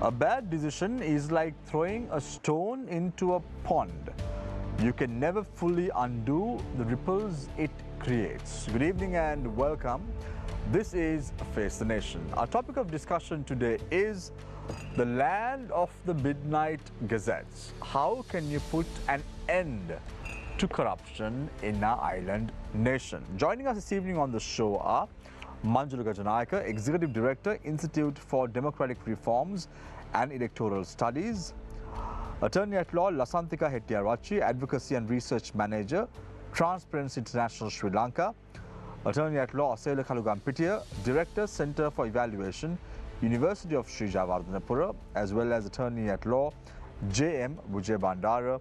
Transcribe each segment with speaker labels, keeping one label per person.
Speaker 1: A bad decision is like throwing a stone into a pond. You can never fully undo the ripples it creates. Good evening and welcome. This is Face the Nation. Our topic of discussion today is the land of the midnight gazettes. How can you put an end to corruption in our island nation? Joining us this evening on the show are Manjula Gajanayaka, Executive Director, Institute for Democratic Reforms and Electoral Studies; Attorney at Law Lasanthika Hettiarachchi, Advocacy and Research Manager, Transparency International Sri Lanka; Attorney at Law Asela Kalugampitiya, Director, Centre for Evaluation, University of Sri Jayawardhanapura, as well as Attorney at Law J.M. Vijay Bandara.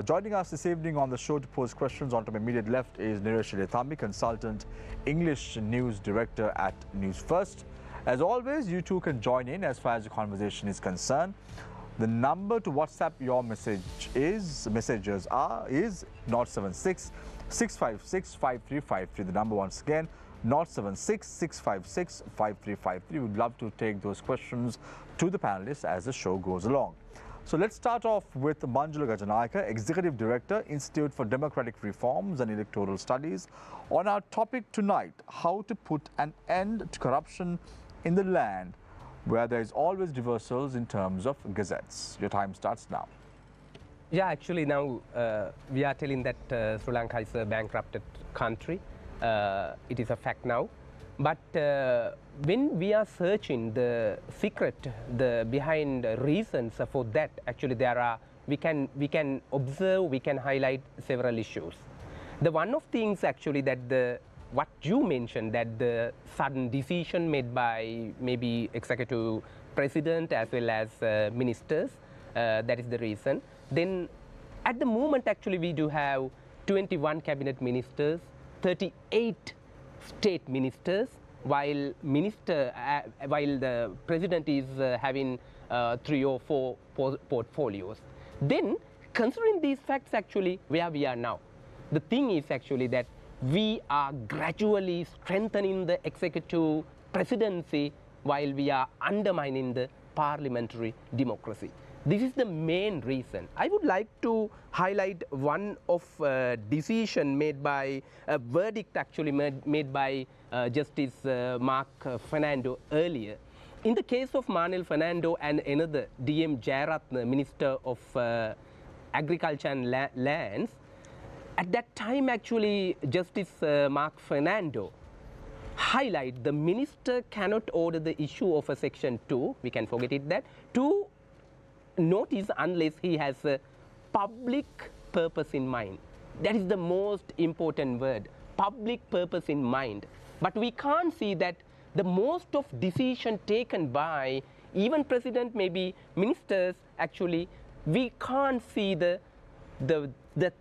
Speaker 1: Joining us this evening on the show to pose questions onto my immediate left is Niresh Lethambi, Consultant English News Director at Newsfirst. As always, you too can join in as far as the conversation is concerned. The number to WhatsApp your messages is 076 656 5353. The number once again, 076 656 5353. We'd love to take those questions to the panelists as the show goes along. So let's start off with Manjula Gajanayaka, Executive Director, Institute for Democratic Reforms and Electoral Studies, on our topic tonight: how to put an end to corruption in the land where there is always reversals in terms of gazettes. Your time starts now.
Speaker 2: Yeah, actually now we are telling that Sri Lanka is a bankrupted country. It is a fact now. But when we are searching the secret, the behind reasons for that, actually there are, we can observe, we can highlight several issues. The one of things actually that what you mentioned, that the sudden decision made by maybe executive president as well as ministers, that is the reason. Then at the moment actually we do have 21 cabinet ministers, 38 state ministers, while the president is having 3 or 4 portfolios. Then considering these facts actually where we are now, the thing is actually that we are gradually strengthening the executive presidency while we are undermining the parliamentary democracy. This is the main reason. I would like to highlight one of decision made by a verdict actually made by Justice Mark Fernando earlier. In the case of Manil Fernando and another DM Jayarathne, Minister of Agriculture and Lands, at that time actually Justice Mark Fernando highlight the minister cannot order the issue of a section 2, we can forget it, that to notice unless he has a public purpose in mind. That is the most important word, public purpose in mind. But we can't see that the most of decision taken by even president, maybe ministers, actually we can't see the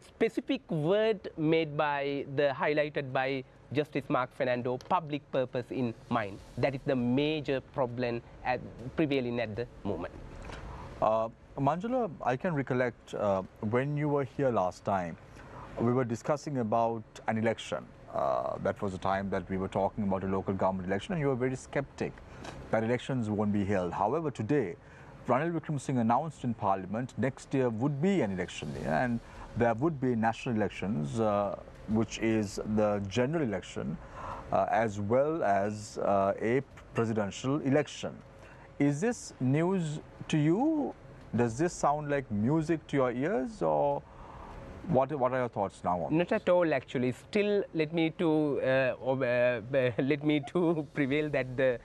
Speaker 2: specific word made by highlighted by Justice Mark Fernando, public purpose in mind. That is the major problem prevailing at the moment.
Speaker 1: Manjula, I can recollect when you were here last time, we were discussing about an election. That was the time that we were talking about a local government election, and you were very skeptic that elections won't be held. However, today, Ranil Wickremesinghe announced in Parliament next year would be an election year, and there would be national elections, which is the general election, as well as a presidential election. Is this news to you? Does this sound like music to your ears, or what are your thoughts now on
Speaker 2: Not
Speaker 1: this?
Speaker 2: at all actually. Still let me to prevail that the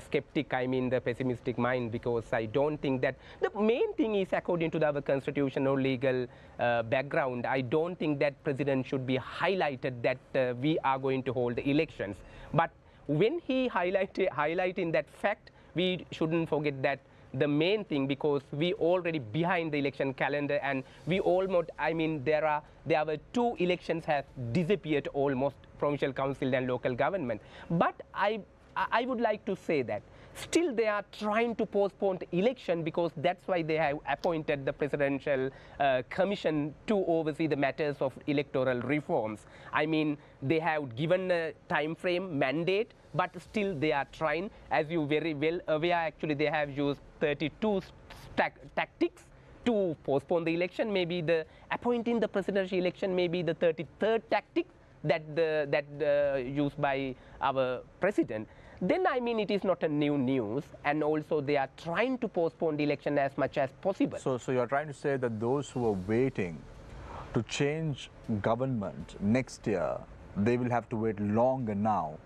Speaker 2: skeptic, I mean the pessimistic mind, because I don't think that the main thing is, according to our constitutional legal background, I don't think that president should be highlighted that we are going to hold the elections. But when he highlighting that fact, we shouldn't forget that the main thing, because we already behind the election calendar, and we almost, I mean there were 2 elections have disappeared almost, provincial council and local government. But I would like to say that still they are trying to postpone the election, because that's why they have appointed the presidential commission to oversee the matters of electoral reforms. I mean, they have given a time frame mandate, but still they are trying. As you very well aware, actually they have used 32 tactics to postpone the election. Maybe the appointing the presidential election may be the 33rd tactic that used by our president. Then I mean it is not a new news, and also they are trying to postpone the election as much as possible.
Speaker 1: So you are trying to say that those who are waiting to change government next year, they will have to wait longer now.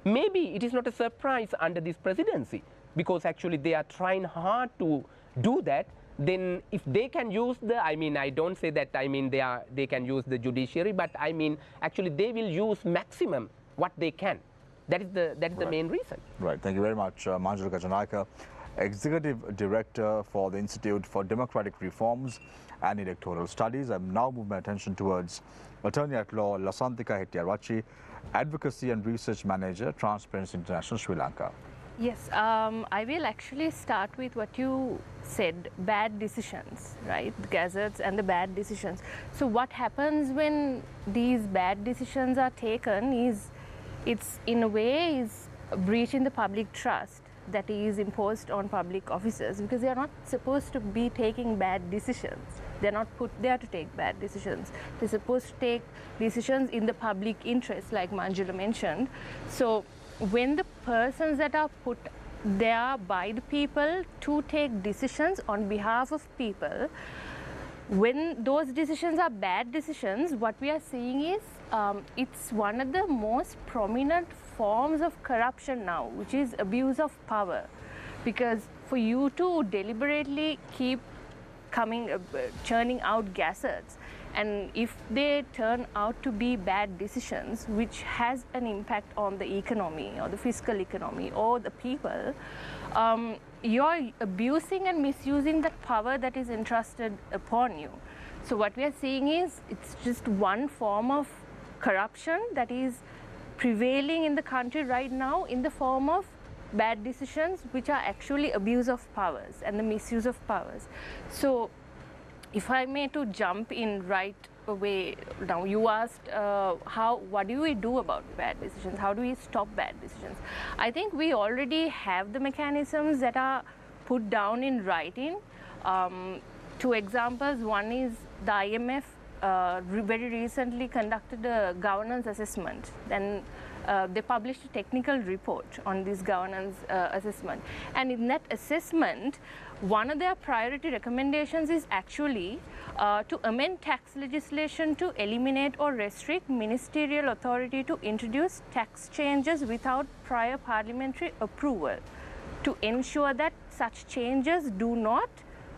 Speaker 2: Maybe it is not a surprise under this presidency, because actually they are trying hard to do that. Then if they can use the, I mean, I don't say that, I mean, they can use the judiciary, but I mean, actually they will use maximum what they can. That is the main reason.
Speaker 1: Right. Thank you very much, Manjula Kajanayaka, Executive Director for the Institute for Democratic Reforms and Electoral Studies. I'm now moving my attention towards Attorney at Law Lasantika Hettiarachchi, Advocacy and Research Manager, Transparency International, Sri Lanka.
Speaker 3: Yes, I will actually start with what you said, bad decisions, right? The gazettes and the bad decisions. So what happens when these bad decisions are taken is, it's in a way is breaching the public trust that is imposed on public officers, because they are not supposed to be taking bad decisions. They're not put there to take bad decisions. They're supposed to take decisions in the public interest, like Manjula mentioned. So when the persons that are put there by the people to take decisions on behalf of people, when those decisions are bad decisions, what we are seeing is it's one of the most prominent forms of corruption now, which is abuse of power. Because for you to deliberately keep churning out gazettes, and if they turn out to be bad decisions which has an impact on the economy or the fiscal economy or the people, you're abusing and misusing that power that is entrusted upon you. So what we are seeing is it's just one form of corruption that is prevailing in the country right now in the form of bad decisions, which are actually abuse of powers and the misuse of powers. So if I may to jump in right away, now you asked what do we do about bad decisions? How do we stop bad decisions? I think we already have the mechanisms that are put down in writing. Two examples. One is the IMF very recently conducted a governance assessment. Then they published a technical report on this governance assessment. And in that assessment, one of their priority recommendations is actually to amend tax legislation to eliminate or restrict ministerial authority to introduce tax changes without prior parliamentary approval, to ensure that such changes do not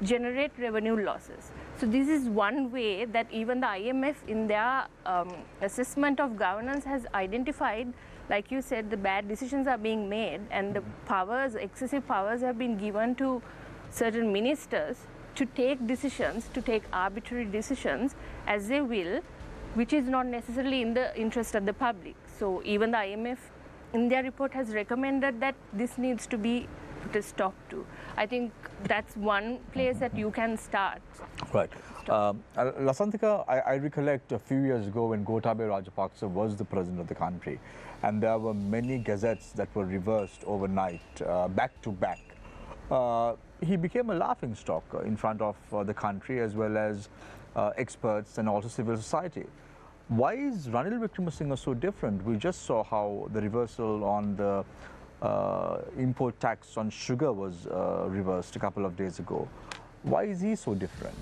Speaker 3: generate revenue losses. So this is one way that even the IMF in their assessment of governance has identified, like you said, the bad decisions are being made and the powers, excessive powers have been given to certain ministers to take decisions, to take arbitrary decisions as they will, which is not necessarily in the interest of the public. So even the IMF in their report has recommended that this needs to be put a stop to. I think that's one place that you can start.
Speaker 1: Right. Lasantika, I recollect a few years ago when Gotabaya Rajapaksa was the president of the country, and there were many gazettes that were reversed overnight, back to back. He became a laughing stock in front of the country as well as experts and also civil society. Why is Ranil Wickremesinghe so different? We just saw how the reversal on the import tax on sugar was reversed a couple of days ago. Why is he so different?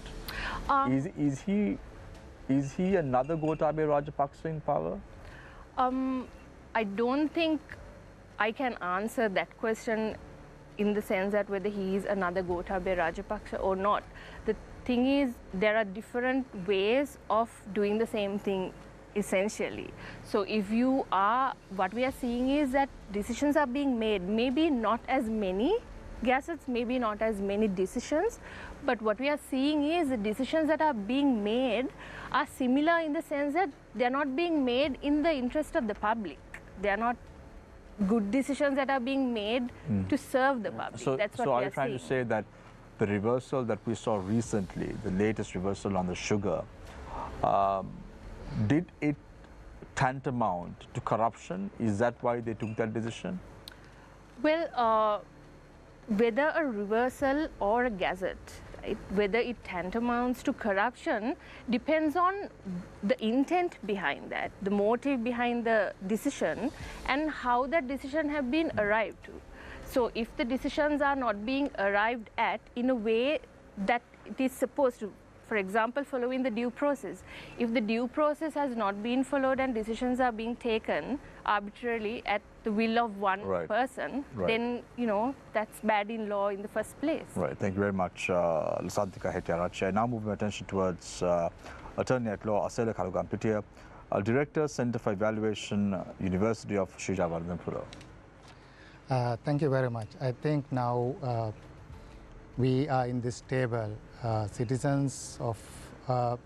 Speaker 1: Is he another Gotabaya Rajapaksa in power?
Speaker 3: I don't think I can answer that question in the sense that whether he is another Gotabaya Rajapaksa or not. The thing is, there are different ways of doing the same thing essentially. So if you are, what we are seeing is that decisions are being made, maybe not as many gazettes, maybe not as many decisions, but what we are seeing is the decisions that are being made are similar in the sense that they are not being made in the interest of the public. They are not good decisions that are being made to serve the public.
Speaker 1: So,
Speaker 3: that's what
Speaker 1: so
Speaker 3: we
Speaker 1: are
Speaker 3: are
Speaker 1: you trying
Speaker 3: seeing.
Speaker 1: to say that the reversal that we saw recently, the latest reversal on the sugar, did it tantamount to corruption? Is that why they took that decision?
Speaker 3: Well, whether a reversal or a gazette, right, whether it tantamounts to corruption depends on the intent behind that, the motive behind the decision, and how that decision have been arrived to. So if the decisions are not being arrived at in a way that it is supposed to, for example, following the due process, if the due process has not been followed and decisions are being taken arbitrarily at the will of one person, then, you know, that's bad in law in the first place.
Speaker 1: Right. Thank you very much, Lasantika Hettiarachchi. I now move my attention towards Attorney at Law Asela Kalugampitiya, Director, Center for Evaluation, University of Sri Javardhanpura.
Speaker 4: Thank you very much. I think now we are in this table, citizens of a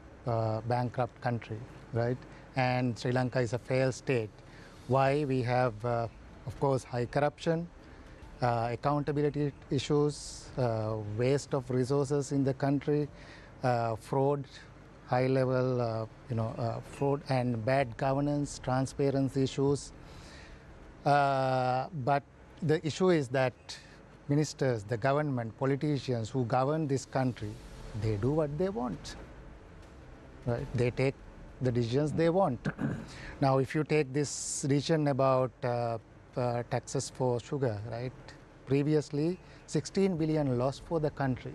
Speaker 4: bankrupt country, right? And Sri Lanka is a failed state. Why? We have, of course, high corruption, accountability issues, waste of resources in the country, fraud, high level, fraud and bad governance, transparency issues. But the issue is that ministers, the government, politicians who govern this country, they do what they want, right? They take the decisions they want. Now, if you take this decision about taxes for sugar, right? Previously, 16 billion loss for the country,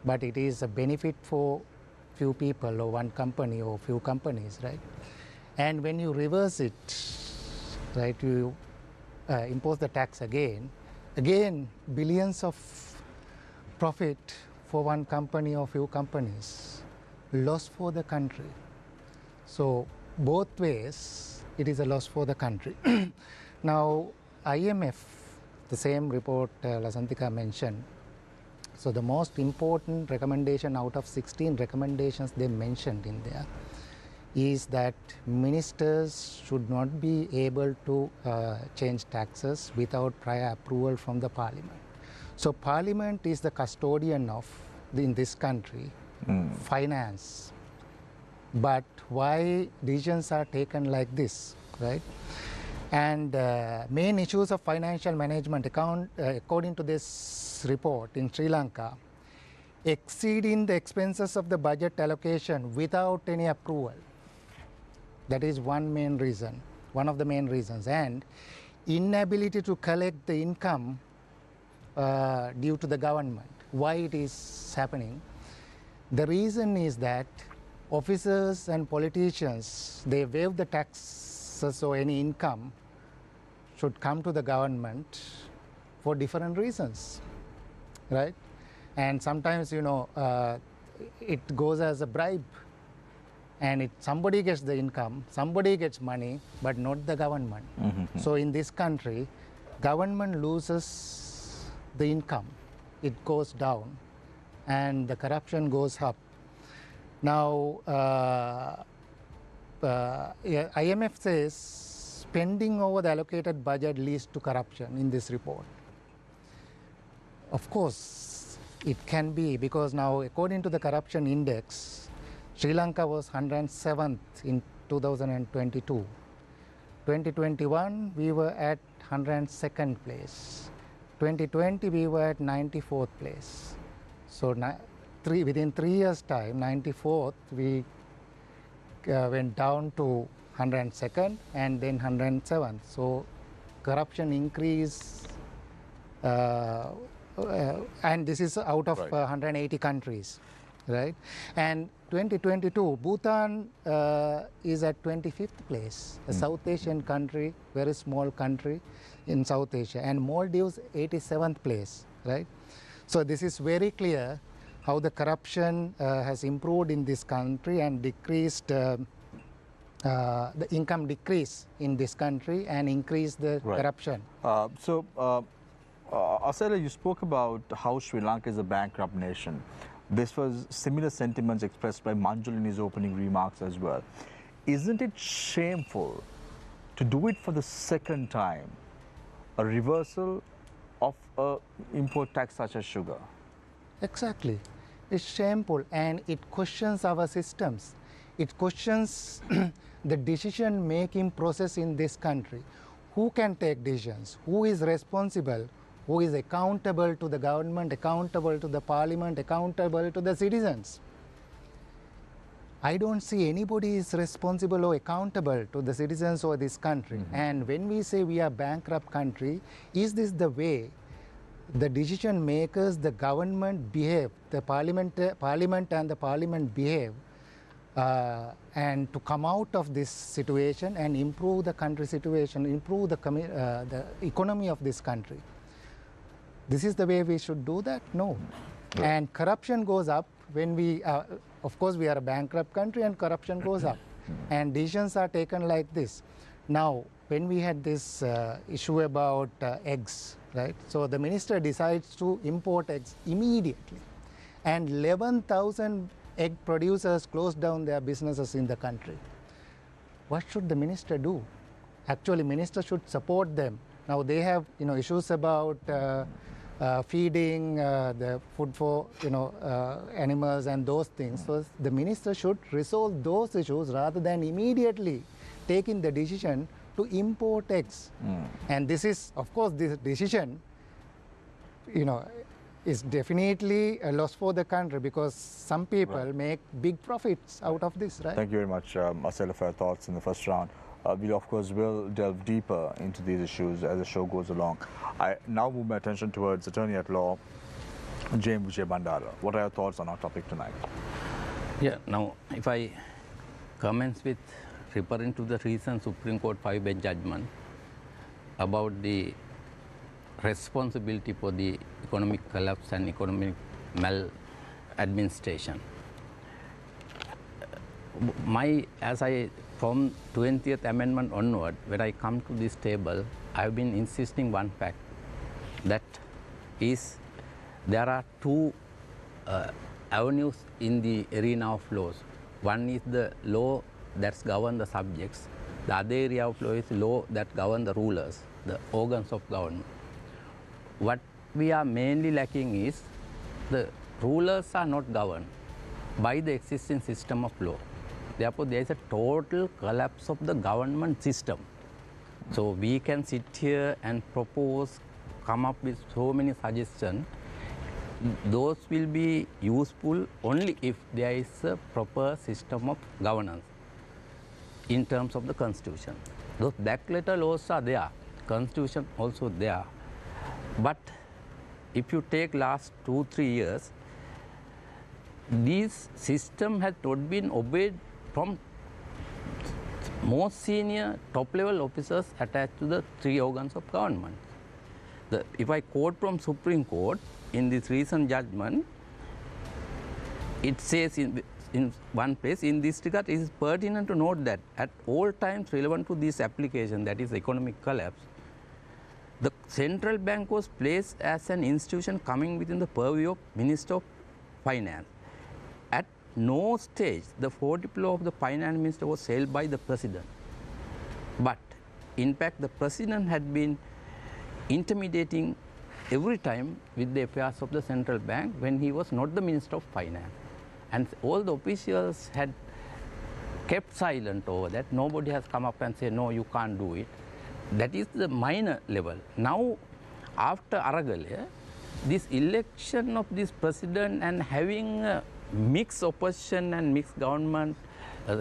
Speaker 4: but it is a benefit for few people or one company or few companies, right? And when you reverse it, right, you impose the tax again, billions of profit for one company or few companies, loss for the country. So both ways, it is a loss for the country. Now, IMF, the same report Lasantika mentioned, so the most important recommendation out of 16 recommendations they mentioned in there is that ministers should not be able to change taxes without prior approval from the parliament. So parliament is the custodian of, in this country, finance. But why decisions are taken like this, right? And main issues of financial management according to this report in Sri Lanka, exceeding the expenses of the budget allocation without any approval. That is one main reason, one of the main reasons. And inability to collect the income due to the government. Why it is happening? The reason is that officers and politicians, they waive the taxes or any income should come to the government for different reasons, right? And sometimes, you know, it goes as a bribe. And somebody gets the income, somebody gets money, but not the government. So in this country, government loses the income. It goes down and the corruption goes up. Now, IMF says spending over the allocated budget leads to corruption in this report. Of course, it can be, because now according to the corruption index, Sri Lanka was 107th in 2022. 2021, we were at 102nd place. 2020, we were at 94th place. So within 3 years' time, 94th, we went down to 102nd and then 107th. So corruption increased, and this is out of 180 countries, right? And 2022, Bhutan is at 25th place, a South Asian country, very small country in South Asia, and Maldives 87th place, right? So this is very clear how the corruption has improved in this country and decreased, the income decrease in this country and increased the corruption.
Speaker 1: Asela, you spoke about how Sri Lanka is a bankrupt nation. This was similar sentiments expressed by Manjul in his opening remarks as well. Isn't it shameful to do it for the second time, a reversal of an import tax such as sugar?
Speaker 4: Exactly. It's shameful and it questions our systems. it questions the decision-making process in this country. Who can take decisions? Who is responsible? Who is accountable to the government, accountable to the parliament, accountable to the citizens? I don't see anybody is responsible or accountable to the citizens of this country. And when we say we are a bankrupt country, is this the way the decision makers, the government behave, the parliament and the parliament behave, and to come out of this situation and improve the country situation, improve the economy of this country? This is the way we should do that? No. And corruption goes up when we, of course, we are a bankrupt country and corruption goes up. And decisions are taken like this. Now, when we had this issue about eggs, right? So the minister decides to import eggs immediately. And 11,000 egg producers closed down their businesses in the country. What should the minister do? Actually, minister should support them. Now they have, issues about feeding the food for, animals and those things. So the minister should resolve those issues rather than immediately taking the decision to import eggs. And this is, of course, this decision, is definitely a loss for the country because some people make big profits out of this, right?
Speaker 1: Thank you very much, Marcelo, for your thoughts in the first round. We, of course, will delve deeper into these issues as the show goes along. I now move my attention towards Attorney at Law, James Vijay Bandara. What are your thoughts on our topic tonight?
Speaker 5: Yeah, now, if I commence with referring to the recent Supreme Court 5-bench judgment about the responsibility for the economic collapse and economic maladministration. From 20th Amendment onward, when I come to this table, I've been insisting one fact, that is, there are two avenues in the arena of laws. One is the law that governs the subjects. The other area of law is law that governs the rulers, the organs of government. What we are mainly lacking is the rulers are not governed by the existing system of law. Therefore, there is a total collapse of the government system. So we can sit here and propose, come up with so many suggestions. Those will be useful only if there is a proper system of governance in terms of the constitution. Those back letter laws are there, constitution also there. But if you take last 2-3 years, this system has not been obeyed from most senior top-level officers attached to the three organs of government. If I quote from Supreme Court, in this recent judgment, it says in one place, in this regard, it is pertinent to note that at all times relevant to this application, that is economic collapse, the central bank was placed as an institution coming within the purview of Minister of Finance. At no stage the fortitude of the finance minister was held by the president. But in fact, the president had been intimidating every time with the affairs of the central bank when he was not the Minister of Finance. And all the officials had kept silent over that. Nobody has come up and said, no, you can't do it. That is the minor level. Now, after Aragalya, this election of this president and having a mixed opposition and mixed government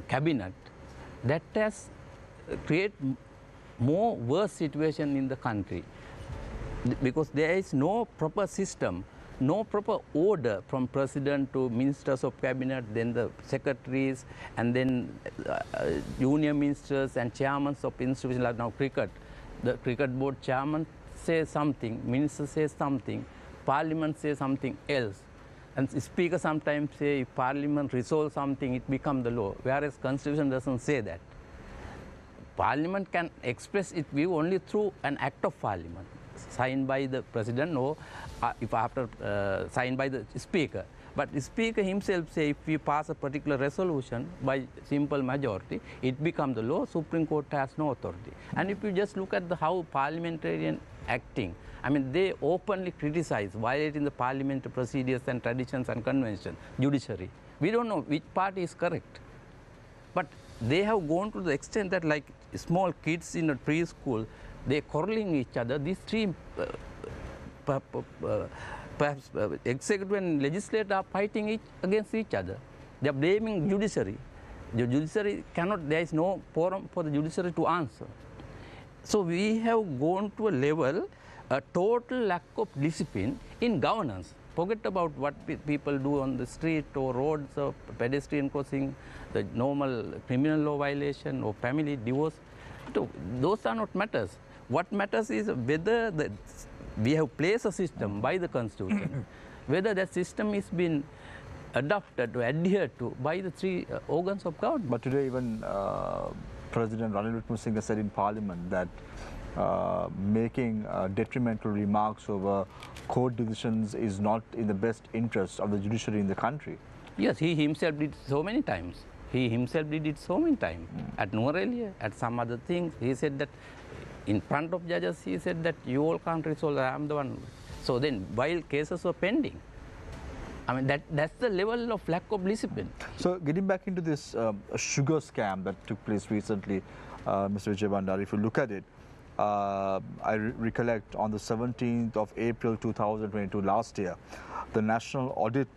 Speaker 5: cabinet, that has created more worse situation in the country, because there is no proper system, no proper order from president to ministers of cabinet, then the secretaries, and then union ministers and chairmen of institutions like now cricket. The cricket board chairman says something, minister says something, parliament says something else. And speaker sometimes say if parliament resolves something, it becomes the law, whereas constitution doesn't say that. Parliament can express its view only through an act of parliament, signed by the president or if after signed by the speaker. But the speaker himself say if we pass a particular resolution by simple majority, it becomes the law. Supreme Court has no authority. And if you just look at how parliamentarian acting, I mean, they openly criticize violating the parliamentary procedures and traditions and conventions, judiciary. We don't know which part is correct. But they have gone to the extent that like small kids in a preschool, they're quarreling each other. These three perhaps executive and legislature are fighting against each other. They are blaming judiciary. The judiciary cannot, there is no forum for the judiciary to answer. So we have gone to a level, a total lack of discipline in governance. Forget about what people do on the street or roads or pedestrian crossing, the normal criminal law violation or family divorce. So those are not matters. What matters is whether we have placed a system by the constitution, whether that system is been adopted or adhered to by the three organs of government.
Speaker 1: But today even President Ranil Wickremesinghe said in Parliament that making detrimental remarks over court decisions is not in the best interest of the judiciary in the country.
Speaker 5: Yes, he himself did so many times. He himself did it so many times. At Norelia, at some other things, he said that in front of judges, he said that you all can't resolve, I am the one. So then, while cases were pending, I mean, that's the level of lack of discipline.
Speaker 1: So getting back into this sugar scam that took place recently, Mr. Vijay Bhandari, if you look at it, I recollect on the 17th of April 2022, last year, the National Audit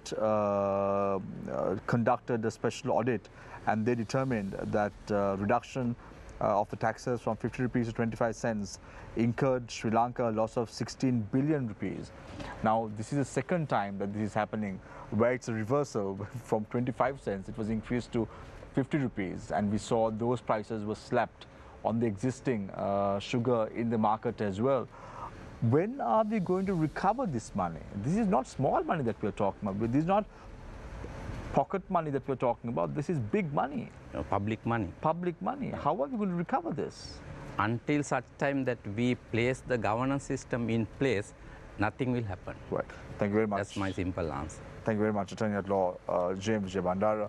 Speaker 1: conducted a special audit, and they determined that reduction of the taxes from 50 rupees to 25 cents incurred Sri Lanka a loss of 16 billion rupees. Now, this is the second time that this is happening, where it's a reversal from 25 cents, it was increased to 50 rupees, and we saw those prices were slapped on the existing sugar in the market as well. When are we going to recover this money? This is not small money that we're talking about. This is not pocket money that we're talking about. This is big money.
Speaker 5: Public money.
Speaker 1: Public money. How are we going to recover this?
Speaker 5: Until such time that we place the governance system in place, nothing will happen.
Speaker 1: Right. Thank you very much.
Speaker 5: That's my simple answer.
Speaker 1: Thank you very much, Attorney at Law James Vijay Bhandara.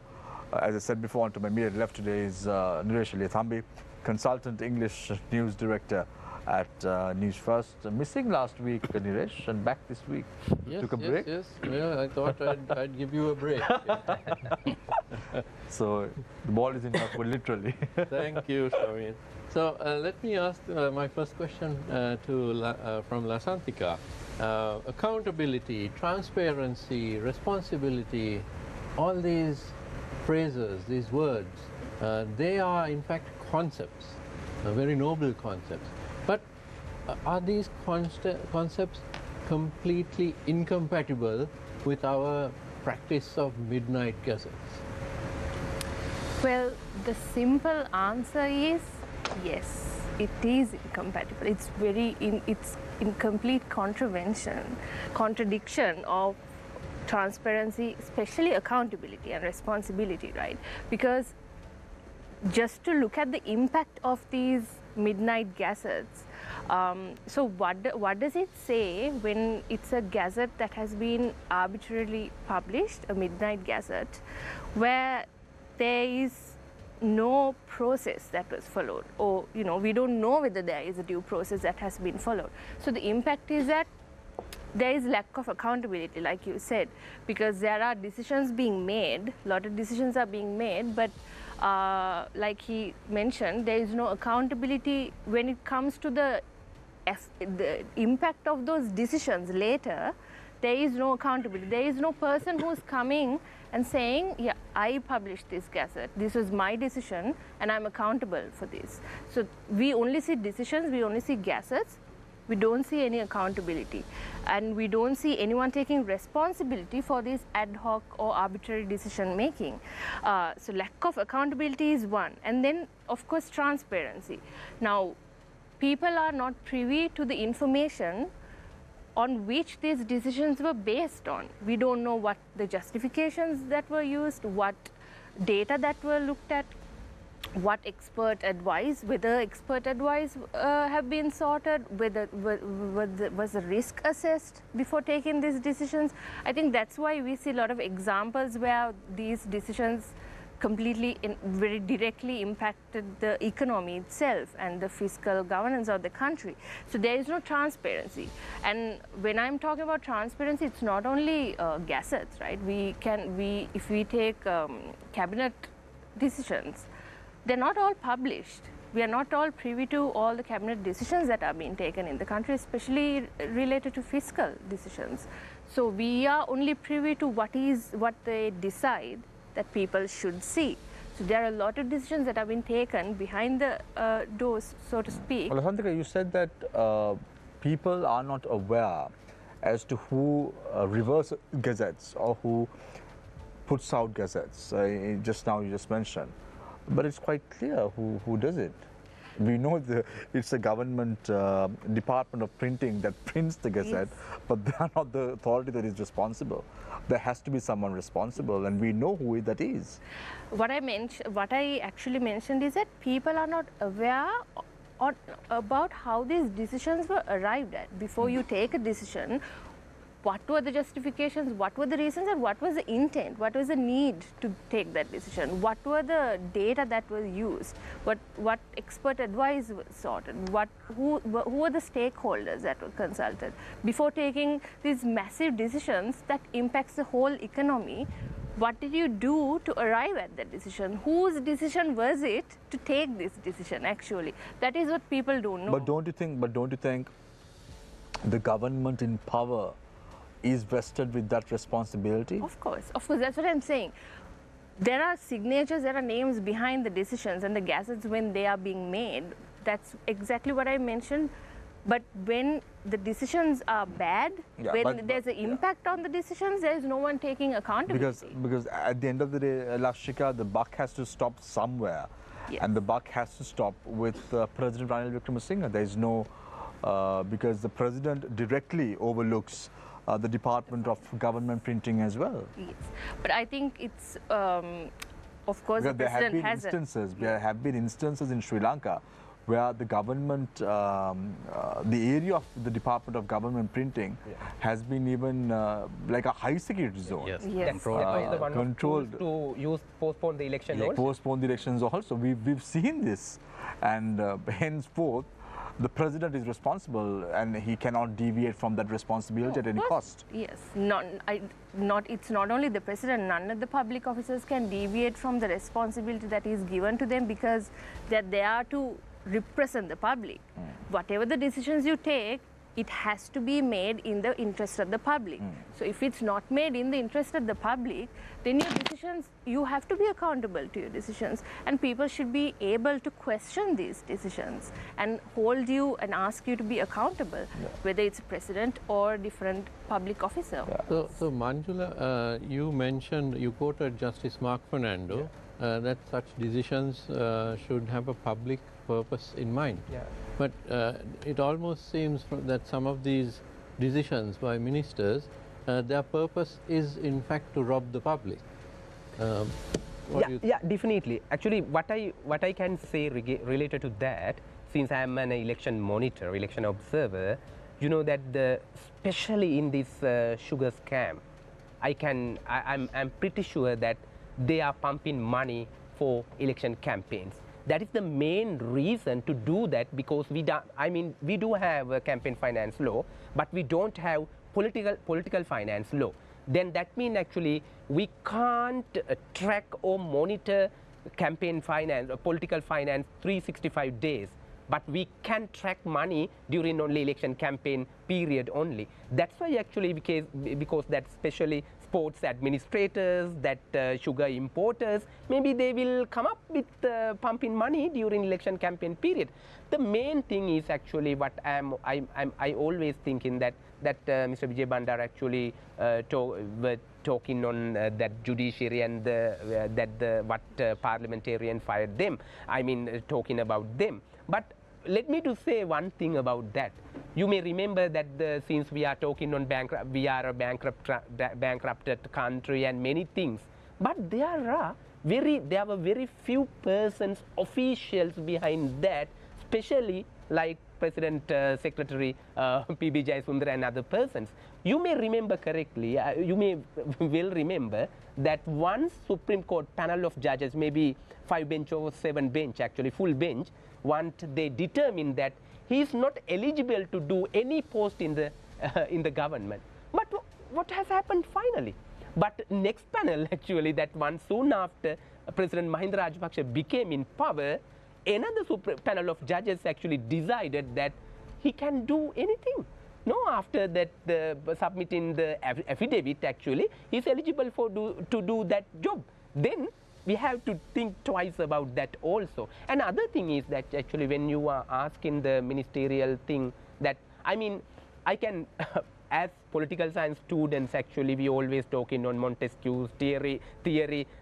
Speaker 1: As I said before, to my immediate left today is Niresh Eliathambi, Consultant English News Director at Newsfirst. Missing last week, Niresh, and back this week.
Speaker 6: Yes,
Speaker 1: Took a break.
Speaker 6: Yes, well, I thought I'd give you a break.
Speaker 1: So the ball is in your court, literally.
Speaker 6: Thank you, Shameen. So let me ask my first question from Lasantika. Accountability, transparency, responsibility, all these phrases, these words, they are in fact concepts, very noble concepts. But are these concepts completely incompatible with our practice of midnight gazettes?
Speaker 3: Well, the simple answer is yes, it is incompatible. It's in complete contradiction of transparency, especially accountability and responsibility, right? Because just to look at the impact of these midnight gazettes, so what does it say when it's a gazette that has been arbitrarily published, a midnight gazette, where there is no process that was followed, or we don't know whether there is a due process that has been followed. So the impact is that there is lack of accountability, like you said, because there are decisions being made, a lot of decisions are being made, but like he mentioned, there is no accountability when it comes to the impact of those decisions later. There is no accountability. There is no person who's coming and saying, yeah, I published this gazette, this was my decision, and I'm accountable for this. So we only see decisions, we only see gazettes, we don't see any accountability, and we don't see anyone taking responsibility for this ad hoc or arbitrary decision making. So lack of accountability is one, and then of course transparency. Now, people are not privy to the information on which these decisions were based on. We don't know what the justifications that were used, what data that were looked at, what expert advice, whether expert advice have been sorted, whether was the risk assessed before taking these decisions. I think that's why we see a lot of examples where these decisions completely very directly impacted the economy itself and the fiscal governance of the country. So there is no transparency. And when I'm talking about transparency, it's not only gazettes, right? If we take cabinet decisions, they're not all published. We are not all privy to all the cabinet decisions that are being taken in the country, especially related to fiscal decisions. So we are only privy to what they decide that people should see. So there are a lot of decisions that have been taken behind the doors, so to speak.
Speaker 1: Well, Lasantika, you said that people are not aware as to who reverse gazettes or who puts out gazettes. Just now you just mentioned. But it's quite clear who does it. We know it's a government department of printing that prints the gazette, but they are not the authority that is responsible. There has to be someone responsible, and we know who that is.
Speaker 3: What I actually mentioned is that people are not aware about how these decisions were arrived at. Before you take a decision, what were the justifications, what were the reasons, and what was the intent, what was the need to take that decision, what were the data that was used, what expert advice was sought, and who were the stakeholders that were consulted. Before taking these massive decisions that impacts the whole economy, what did you do to arrive at that decision? Whose decision was it to take this decision actually? That is what people don't know.
Speaker 1: But don't you think the government in power is vested with that responsibility?
Speaker 3: Of course, that's what I'm saying. There are signatures, there are names behind the decisions and the gazettes when they are being made. That's exactly what I mentioned. But when the decisions are bad, when there's an impact on the decisions, there is no one taking accountability.
Speaker 1: Because at the end of the day, Lakshika, the buck has to stop somewhere.
Speaker 3: Yes.
Speaker 1: And the buck has to stop with President Ranil Wickremesinghe. There is no, because the president directly overlooks the Department of Government Printing as well.
Speaker 3: Yes, but I think it's, of course, the president has
Speaker 1: there have been instances in Sri Lanka where the government, the area of the Department of Government Printing has been even like a high security zone.
Speaker 2: Yes.
Speaker 3: Yes.
Speaker 2: That was the one
Speaker 1: controlled
Speaker 2: to postpone the election also.
Speaker 1: Postpone the elections also. We've seen this, and henceforth, the president is responsible, and he cannot deviate from that responsibility at any cost.
Speaker 3: Yes, it's not only the president, none of the public officers can deviate from the responsibility that is given to them, because they are to represent the public. Whatever the decisions you take, it has to be made in the interest of the public. So if it's not made in the interest of the public, then your decisions, you have to be accountable to your decisions, and people should be able to question these decisions and hold you and ask you to be accountable, whether it's a president or different public officer.
Speaker 6: So Manjula, you quoted Justice Mark Fernando that such decisions should have a public purpose in mind. But it almost seems that some of these decisions by ministers, their purpose is in fact to rob the public.
Speaker 2: Definitely. Actually, what I can say related to that, since I am an election monitor, election observer, you know that especially in this sugar scam, I'm pretty sure that they are pumping money for election campaigns. That is the main reason to do that, because we do have a campaign finance law, but we don't have political finance law. Then that means actually we can't track or monitor campaign finance or political finance 365 days. But we can track money during only election campaign period only. That's why actually, because that especially sports administrators, that sugar importers, maybe they will come up with pumping money during election campaign period. The main thing is actually what I always thinking that Mr. Vijay Bandara actually were talking on that judiciary and what parliamentarian fired them. I mean, talking about them. But let me to say one thing about that. You may remember that since we are talking on we are a bankrupted country and many things. But there were very few persons, officials behind that, especially like President Secretary P.B. Jayasundar and other persons. You may remember correctly, you may will remember that one Supreme Court panel of judges, maybe 5 bench or 7 bench, actually full bench, once they determined that he is not eligible to do any post in the government. But what has happened finally? But next panel actually, that one soon after President Mahinda Rajapaksa became in power, another panel of judges actually decided that he can do anything. No, after that, submitting the affidavit, actually, he's eligible to do that job. Then we have to think twice about that also. Another thing is that actually when you are asking the ministerial thing that, I mean, I can, as political science students, actually, we always talking on Montesquieu's theory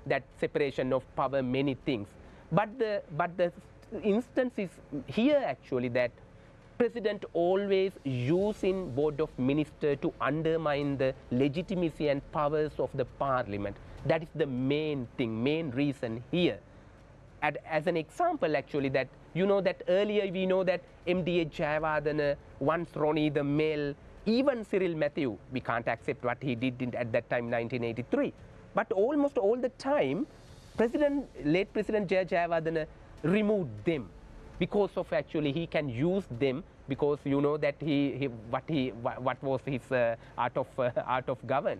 Speaker 2: that separation of power, many things. But the instance is here actually that President always using Board of Ministers to undermine the legitimacy and powers of the Parliament. That is the main thing, main reason here. As an example, actually, that you know that earlier we know that MDA Jayawardena, once Ronnie the Male, even Cyril Matthew, we can't accept what he did at that time, 1983. But almost all the time, late President Jayawardena removed them because of actually he can use them because you know that what was his art of govern.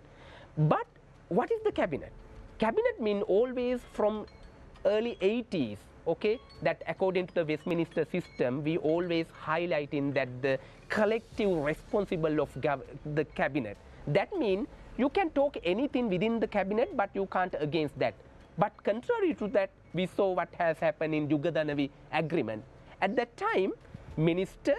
Speaker 2: But what is the cabinet? Cabinet mean always from early 80s, okay, that according to the Westminster system, we always highlighting that the collective responsible of the cabinet. That means you can talk anything within the cabinet, but you can't against that. But contrary to that, we saw what has happened in Yugadanavi agreement. At that time, minister,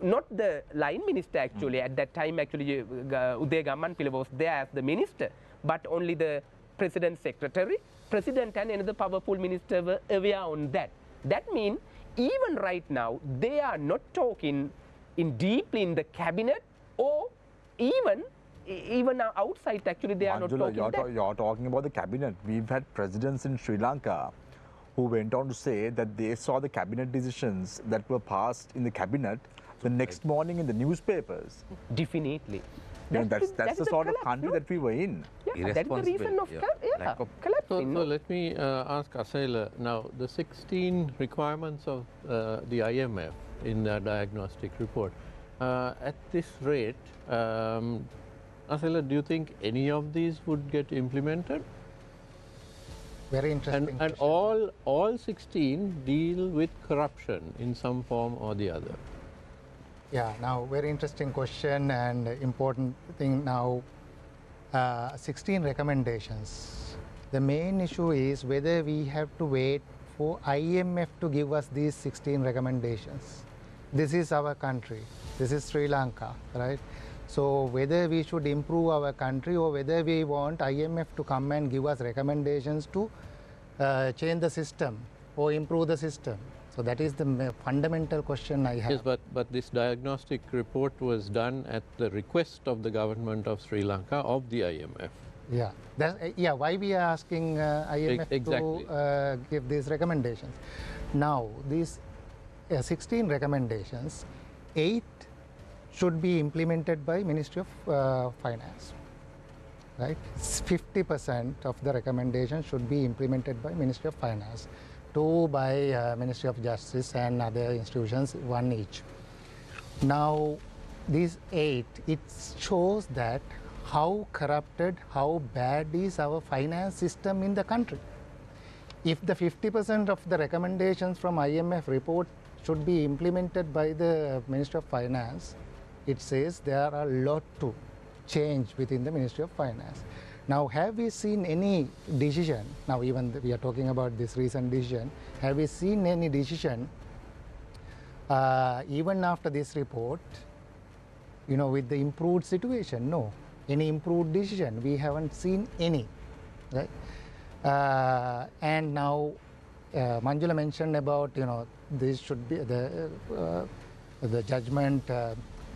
Speaker 2: not the line minister actually, at that time actually Uday Gammanpila was there as the minister, but only the president's secretary, president and another powerful minister were aware on that. That means even right now, they are not talking deeply in the cabinet or even outside actually they are not talking
Speaker 1: you're talking about the cabinet. We've had presidents in Sri Lanka who went on to say that they saw the cabinet decisions that were passed in the cabinet the next morning in the newspapers.
Speaker 2: Definitely.
Speaker 1: That's the sort of country that we were in.
Speaker 2: Yeah, that's the reason of collapse.
Speaker 6: So let me ask Asaila now, the 16 requirements of the IMF in the diagnostic report. At this rate, Asaila, do you think any of these would get implemented?
Speaker 4: Very interesting.
Speaker 6: And all 16 deal with corruption in some form or the other.
Speaker 4: Yeah, now very interesting question and important thing now. 16 recommendations. The main issue is whether we have to wait for IMF to give us these 16 recommendations. This is our country. This is Sri Lanka, right? So whether we should improve our country or whether we want IMF to come and give us recommendations to change the system or improve the system. So that is the fundamental question I have.
Speaker 6: Yes, but this diagnostic report was done at the request of the government of Sri Lanka of the IMF.
Speaker 4: Yeah, why we are asking IMF to give these recommendations. Now, these 16 recommendations, 8 should be implemented by Ministry of Finance, right? 50% of the recommendations should be implemented by Ministry of Finance, 2 by Ministry of Justice and other institutions, 1 each. Now, these 8, it shows that how corrupted, how bad is our finance system in the country. If the 50% of the recommendations from IMF report should be implemented by the Ministry of Finance, it says there are a lot to change within the Ministry of Finance. Now, have we seen any decision, now even we are talking about this recent decision, have we seen any decision even after this report, you know, with the improved situation? No. Any improved decision? We haven't seen any, right? And now Manjula mentioned about, you know, this should be the judgment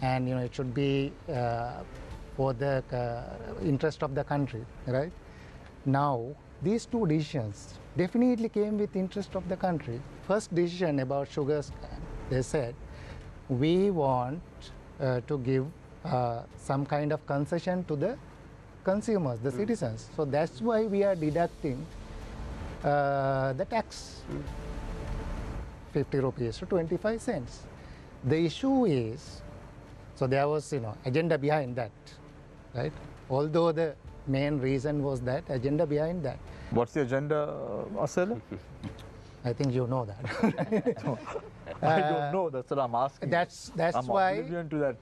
Speaker 4: and, you know, it should be for the interest of the country, right? Now, these 2 decisions definitely came with interest of the country. First decision about sugar scam, they said, we want to give some kind of concession to the consumers, the citizens. So that's why we are deducting the tax, 50 rupees to 25 cents. The issue is, so there was, you know, agenda behind that, right? Although the main reason was that, agenda behind that.
Speaker 1: What's the agenda, Asela?
Speaker 4: I think you know that.
Speaker 1: I don't know. That's what I'm asking.
Speaker 4: That's
Speaker 1: I'm
Speaker 4: why
Speaker 1: oblivion to that.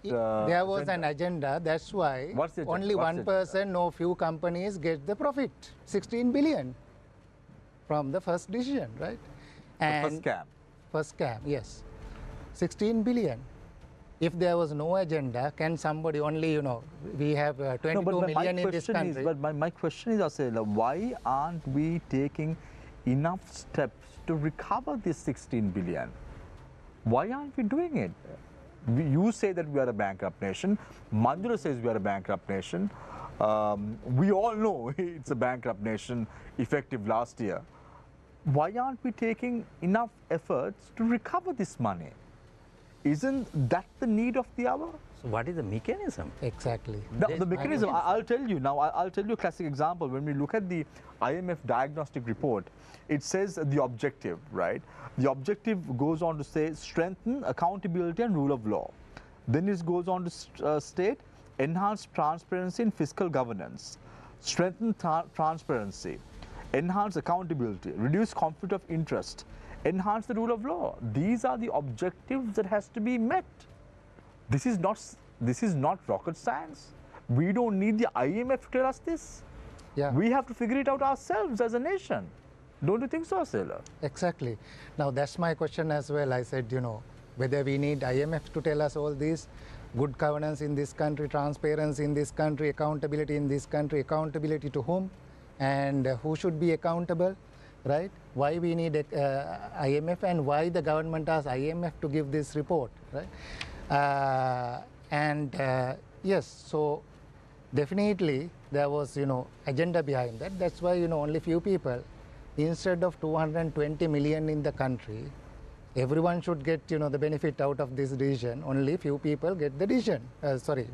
Speaker 4: there was an agenda. That's why
Speaker 1: What's the agenda?
Speaker 4: only
Speaker 1: What's
Speaker 4: one
Speaker 1: the
Speaker 4: person, no few companies get the profit, 16 billion from the first decision, right?
Speaker 1: The first scam.
Speaker 4: First scam, yes, 16 billion. If there was no agenda, can somebody only, we have 22 million in this country.
Speaker 1: But my question is, Asela, why aren't we taking enough steps to recover this 16 billion? Why aren't we doing it? You say that we are a bankrupt nation. Manjula says we are a bankrupt nation. We all know it's a bankrupt nation effective last year. Why aren't we taking enough efforts to recover this money? Isn't that the need of the hour?
Speaker 5: So what is the mechanism?
Speaker 4: Exactly.
Speaker 1: The mechanism, I'll tell you now, I'll tell you a classic example. When we look at the IMF diagnostic report, it says the objective, right? The objective goes on to say strengthen accountability and rule of law. Then it goes on to state enhance transparency in fiscal governance, strengthen transparency, enhance accountability, reduce conflict of interest, enhance the rule of law. These are the objectives that has to be met. This is not rocket science. We don't need the IMF to tell us this.
Speaker 4: Yeah.
Speaker 1: We have to figure it out ourselves as a nation. Don't you think so, Asela?
Speaker 4: Exactly. Now that's my question as well. I said, whether we need IMF to tell us all this, good governance in this country, transparency in this country, accountability in this country, accountability to whom, and who should be accountable, right? Why we need IMF and why the government asked IMF to give this report, right? Yes, so definitely there was, agenda behind that. That's why, only few people, instead of 220 million in the country, everyone should get, the benefit out of this decision. Only few people get the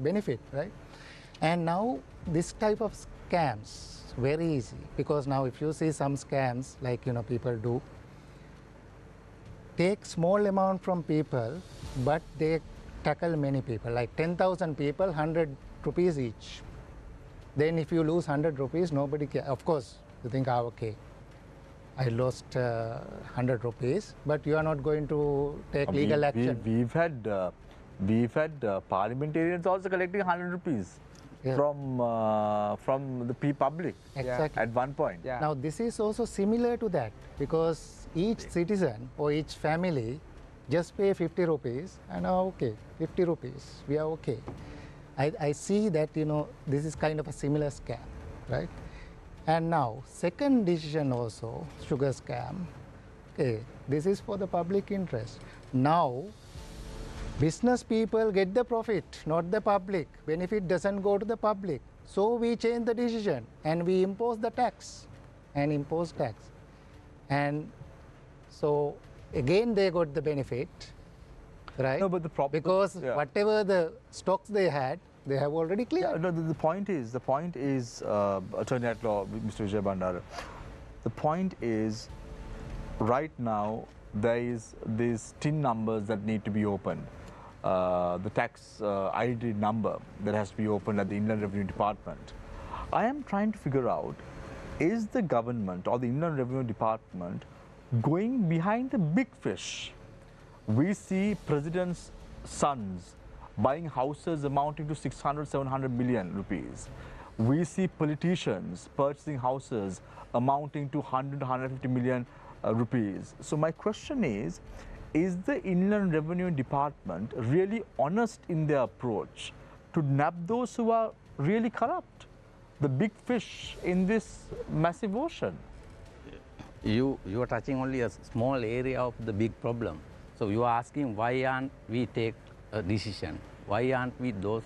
Speaker 4: benefit, right? And now this type of scams, very easy, because now if you see some scams like, people do, take small amount from people, but they tackle many people, like 10,000 people, 100 rupees each. Then if you lose 100 rupees, nobody cares. Of course, you think, okay, I lost 100 rupees, but you are not going to take legal action.
Speaker 1: We've had parliamentarians also collecting 100 rupees. Yeah. From the public.
Speaker 4: Exactly.
Speaker 1: At one point.
Speaker 2: Yeah.
Speaker 4: Now this is also similar to that, because each citizen or each family just pay 50 rupees and okay, 50 rupees, we are okay. I see that, this is kind of a similar scam, right? And now, second decision also, sugar scam, okay, this is for the public interest. Now, business people get the profit, not the public. Benefit doesn't go to the public. So we change the decision and we impose the tax and impose tax. And so again they got the benefit, right?
Speaker 1: No, but the problem,
Speaker 4: because whatever the stocks they had, they have already cleared.
Speaker 1: Yeah, no, the point is, Attorney at Law, Mr. Vijay Bandara, the point is, right now there is these TIN numbers that need to be opened. The tax ID number that has to be opened at the Inland Revenue Department. I am trying to figure out, is the government or the Inland Revenue Department going behind the big fish? We see president's sons buying houses amounting to 600, 700 million rupees. We see politicians purchasing houses amounting to 100, 150 million rupees. So my question is the Inland Revenue Department really honest in their approach to nab those who are really corrupt, the big fish in this massive ocean?
Speaker 5: You are touching only a small area of the big problem. So you are asking why aren't we take a decision? Why aren't we those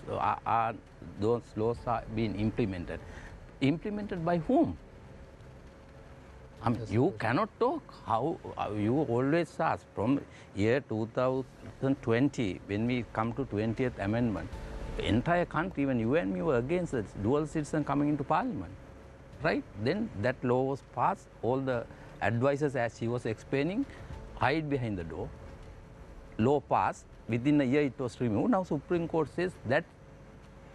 Speaker 5: laws are being implemented? Implemented by whom? You cannot talk. How you always ask from year 2020, when we come to 20th Amendment, the entire country, even you and me were against the dual citizen coming into Parliament, right? Then that law was passed. All the advisors, as she was explaining, hide behind the door. Law passed. Within a year, it was removed. Now Supreme Court says that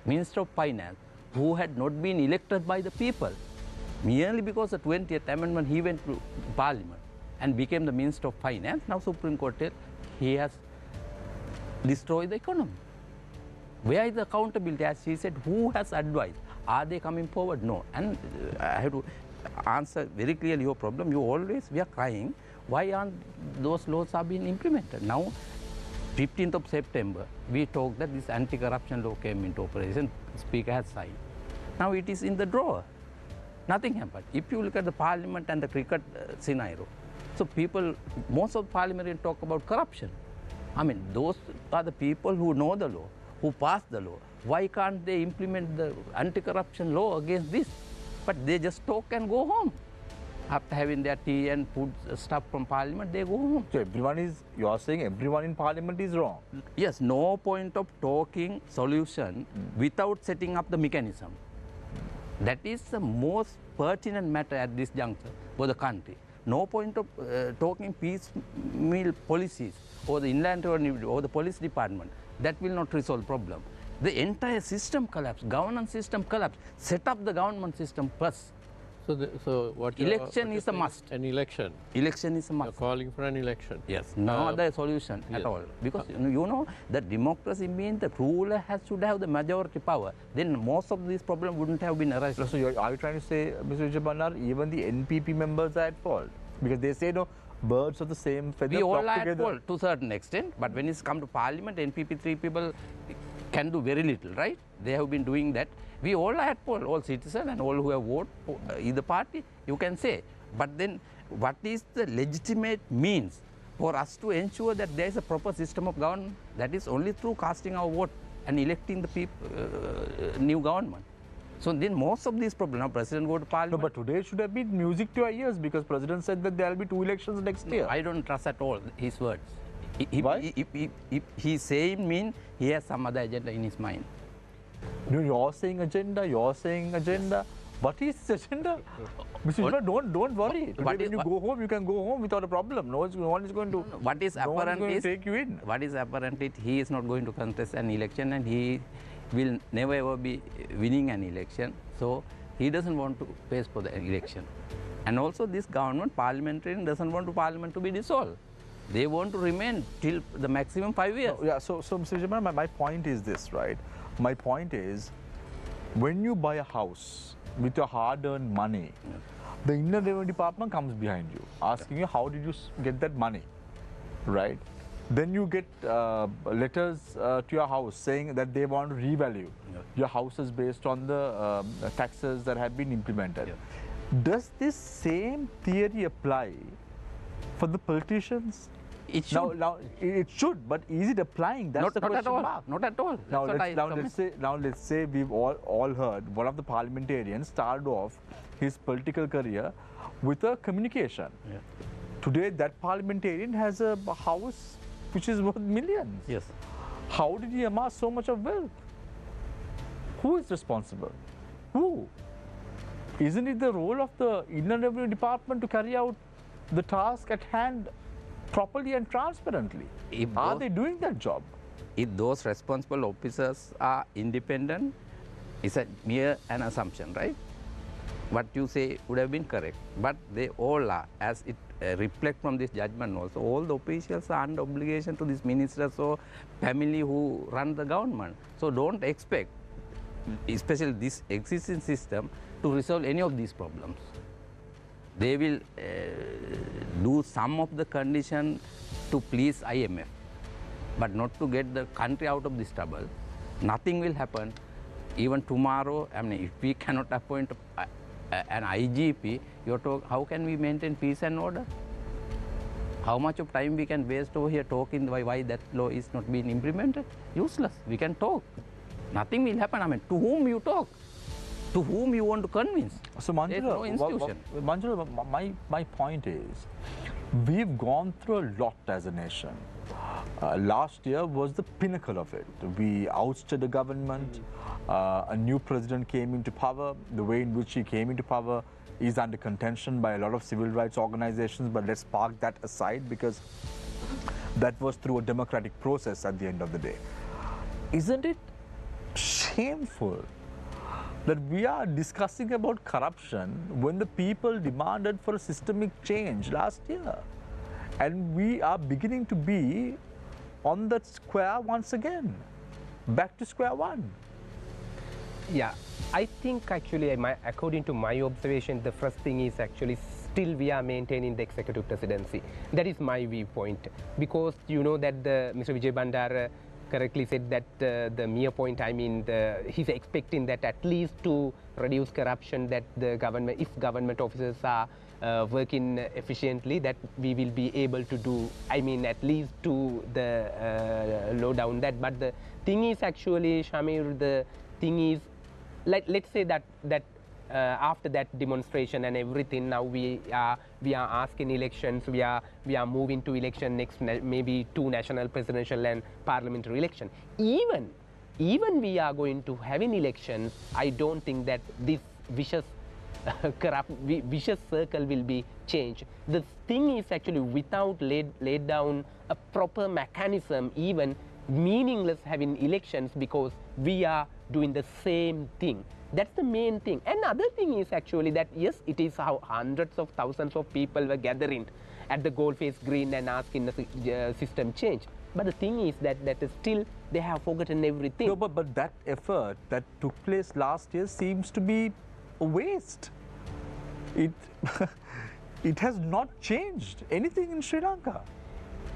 Speaker 5: Minister of Finance, who had not been elected by the people, Merely because the 20th Amendment, he went to Parliament and became the Minister of Finance. Now Supreme Court tells he has destroyed the economy. Where is the accountability? As she said, who has advised? Are they coming forward? No. And I have to answer very clearly your problem. We are crying. Why aren't those laws are being implemented? Now, 15th of September, we talked that this anti-corruption law came into operation. Speaker has signed. Now it is in the drawer. Nothing happened. If you look at the Parliament and the cricket scenario, so people, most of the parliamentarians talk about corruption. I mean, those are the people who know the law, who pass the law. Why can't they implement the anti-corruption law against this? But they just talk and go home. After having their tea and food stuff from Parliament, they go home.
Speaker 1: So you are saying everyone in Parliament is wrong?
Speaker 5: Yes, no point of talking solution without setting up the mechanism. That is the most pertinent matter at this juncture for the country. No point of talking piecemeal policies or the inland revenue or the police department. That will not resolve problem. The entire system collapse, governance system collapse. Set up the government system first.
Speaker 6: So what
Speaker 5: election is a must.
Speaker 6: An election.
Speaker 5: Election is a must.
Speaker 6: You're calling for an election.
Speaker 5: Yes. No other solution at all. Because you know that democracy means the ruler should have the majority power. Then most of these problems wouldn't have been arised.
Speaker 1: So are you trying to say, Mr. Jabanar, even the NPP members are at fault? Because they say, no, birds of the same feather
Speaker 5: we all
Speaker 1: flock
Speaker 5: are
Speaker 1: together.
Speaker 5: at fault to a certain extent. But when it's come to Parliament, NPP 3 people can do very little, right? They have been doing that. We all are at fault, all citizens and all who have voted for either party, you can say. But then what is the legitimate means for us to ensure that there is a proper system of government? That is only through casting our vote and electing the new government. So then most of these problems, now President go to Parliament.
Speaker 1: No, but today should have been music to our ears because President said that there will be 2 elections next year.
Speaker 5: I don't trust at all his words.
Speaker 1: Why?
Speaker 5: If he's saying mean, he has some other agenda in his mind.
Speaker 1: No, you're saying agenda. What is this agenda? Mr. Jabanar, don't worry. Today when you go home, you can go home without a problem. No one is going to.
Speaker 5: What is apparent is
Speaker 1: take you in.
Speaker 5: What is apparent is he is not going to contest an election and he will never ever be winning an election. So he doesn't want to face for the election. And also this government, parliamentarian, doesn't want Parliament to be dissolved. They want to remain till the maximum 5 years.
Speaker 1: So Mr. Jabanar, my point is this, right? My point is, when you buy a house with your hard-earned money, the Inland Revenue Department comes behind you, asking you how did you get that money, right? Then you get letters to your house saying that they want to revalue your houses based on the taxes that have been implemented. Does this same theory apply for the politicians?
Speaker 5: It should.
Speaker 1: Now it should, but is it applying? That's the question mark.
Speaker 5: Not at all.
Speaker 1: Now let's say we've all heard one of the parliamentarians started off his political career with a communication. Today that parliamentarian has a house which is worth millions.
Speaker 5: Yes.
Speaker 1: How did he amass so much of wealth? Who is responsible? Who? Isn't it the role of the Inland Revenue Department to carry out the task at hand properly and transparently? Are they doing that job?
Speaker 5: If those responsible officers are independent, it's a mere an assumption, right? What you say would have been correct, but they all are, as it reflects from this judgment also. All the officials are under obligation to these ministers or family who run the government. So don't expect, especially this existing system, to resolve any of these problems. They will do some of the condition to please IMF, but not to get the country out of this trouble. Nothing will happen. Even tomorrow, I mean, if we cannot appoint an IGP, you're talking, how can we maintain peace and order? How much of time we can waste over here talking why that law is not being implemented? Useless. We can talk. Nothing will happen. I mean, to whom you talk? To whom you want to convince?
Speaker 1: So
Speaker 5: There's no institution.
Speaker 1: Manjula, my point is, we've gone through a lot as a nation. Last year was the pinnacle of it. We ousted the government. A new president came into power. The way in which he came into power is under contention by a lot of civil rights organizations, but let's park that aside because that was through a democratic process at the end of the day. Isn't it shameful that we are discussing about corruption when the people demanded for a systemic change last year. And we are beginning to be on that square once again, back to square one.
Speaker 2: Yeah, I think actually, according to my observation, the first thing is actually still we are maintaining the executive presidency. That is my viewpoint, because you know that Mr. Vijay Bandara correctly said that the mere point, I mean, he's expecting that at least to reduce corruption, that the government, if government officers are working efficiently, that we will be able to do, I mean, at least to the low down that. But the thing is actually, Shamir, the thing is, let's say that after that demonstration and everything, now we are asking elections. We are moving to election next, maybe 2 national presidential and parliamentary election. Even we are going to have an elections, I don't think that this vicious vicious circle will be changed. The thing is actually, without laid down a proper mechanism, even meaningless having elections, because we are doing the same thing. That's the main thing. Another thing is actually that, yes, it is how hundreds of thousands of people were gathering at the Goldface Green and asking the system change. But the thing is that still they have forgotten everything.
Speaker 1: No, but that effort that took place last year seems to be a waste. It it has not changed anything in Sri Lanka.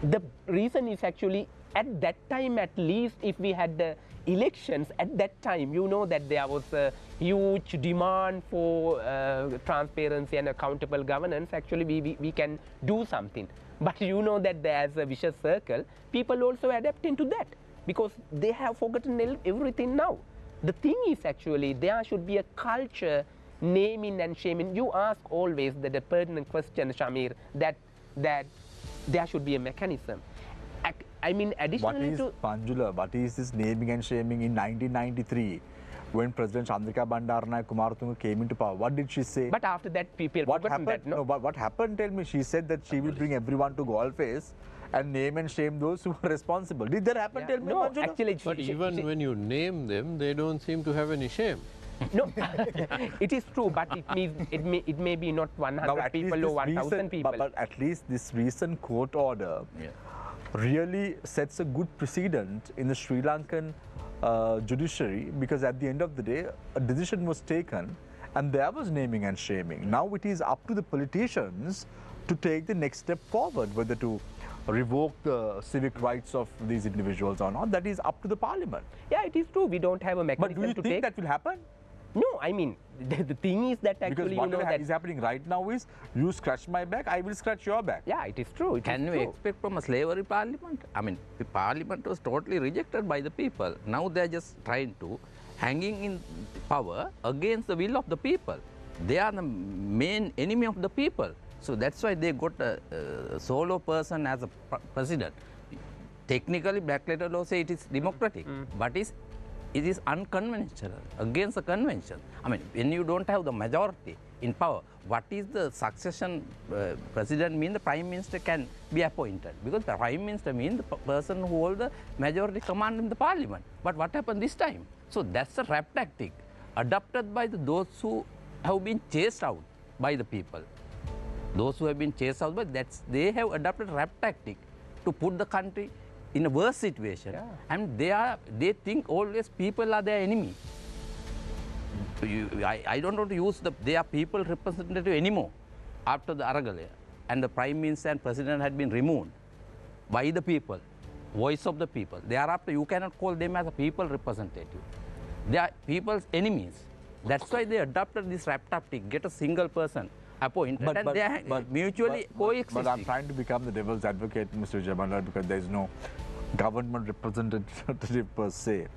Speaker 2: The reason is actually, at that time, at least, if we had the elections at that time, you know that there was a huge demand for transparency and accountable governance. Actually, we can do something. But you know that there's a vicious circle. People also adapting to that, because they have forgotten everything now. The thing is actually, there should be a culture, naming and shaming. You ask always the pertinent question, Shamir, that there should be a mechanism. I mean, additionally to
Speaker 1: Panjula, what is this naming and shaming in 1993 when President Chandrika Bandaranaike Kumaratunga came into power? What did she say?
Speaker 2: But after that, people
Speaker 1: what
Speaker 2: forgotten
Speaker 1: happened?
Speaker 2: that, no?
Speaker 1: No, what happened? Tell me. She said that she will bring everyone to Goldface and name and shame those who were responsible. Did that happen?
Speaker 2: Yeah.
Speaker 1: Tell me,
Speaker 2: No,
Speaker 1: Panjula.
Speaker 2: actually,
Speaker 6: But even when you name them, they don't seem to have any shame.
Speaker 2: No, it is true, but it may be not 100 people or 1,000 people.
Speaker 1: But at least this recent court order really sets a good precedent in the Sri Lankan judiciary, because at the end of the day, a decision was taken and there was naming and shaming. Now it is up to the politicians to take the next step forward, whether to revoke the civic rights of these individuals or not. That is up to the parliament.
Speaker 2: Yeah, it is true. We don't have a
Speaker 1: But
Speaker 2: mechanism
Speaker 1: do you
Speaker 2: to
Speaker 1: think
Speaker 2: take.
Speaker 1: that will happen?
Speaker 2: No, I mean, the thing is that actually,
Speaker 1: Because what
Speaker 2: you know that
Speaker 1: is happening right now is, you scratch my back, I will scratch your back.
Speaker 2: yeah, it is true.
Speaker 5: Can we expect from a slavery parliament? I mean, the parliament was totally rejected by the people. Now they're just trying to hanging in power against the will of the people. They are the main enemy of the people. So that's why they got a solo person as a president. Technically, black letter law say it is democratic, but it is unconventional, against the convention. I mean, when you don't have the majority in power, what is the succession president mean? The prime minister can be appointed, because the prime minister means the person who holds the majority command in the parliament. But what happened this time? So that's a rap tactic adopted by those who have been chased out by the people. Those who have been chased out, but they have adopted rap tactic to put the country in a worse situation.
Speaker 2: Yeah.
Speaker 5: And they think always people are their enemy. I don't want to use they are people representative anymore after the Aragale. And the prime minister and president had been removed by the people, voice of the people. Thereafter, you cannot call them as a people representative. They are people's enemies. That's why they adopted this rap tactic, get a single person appointed, and they are mutually coexisting.
Speaker 1: But I'm trying to become the devil's advocate, Mr. Jamanlal, because there is no government representative per se.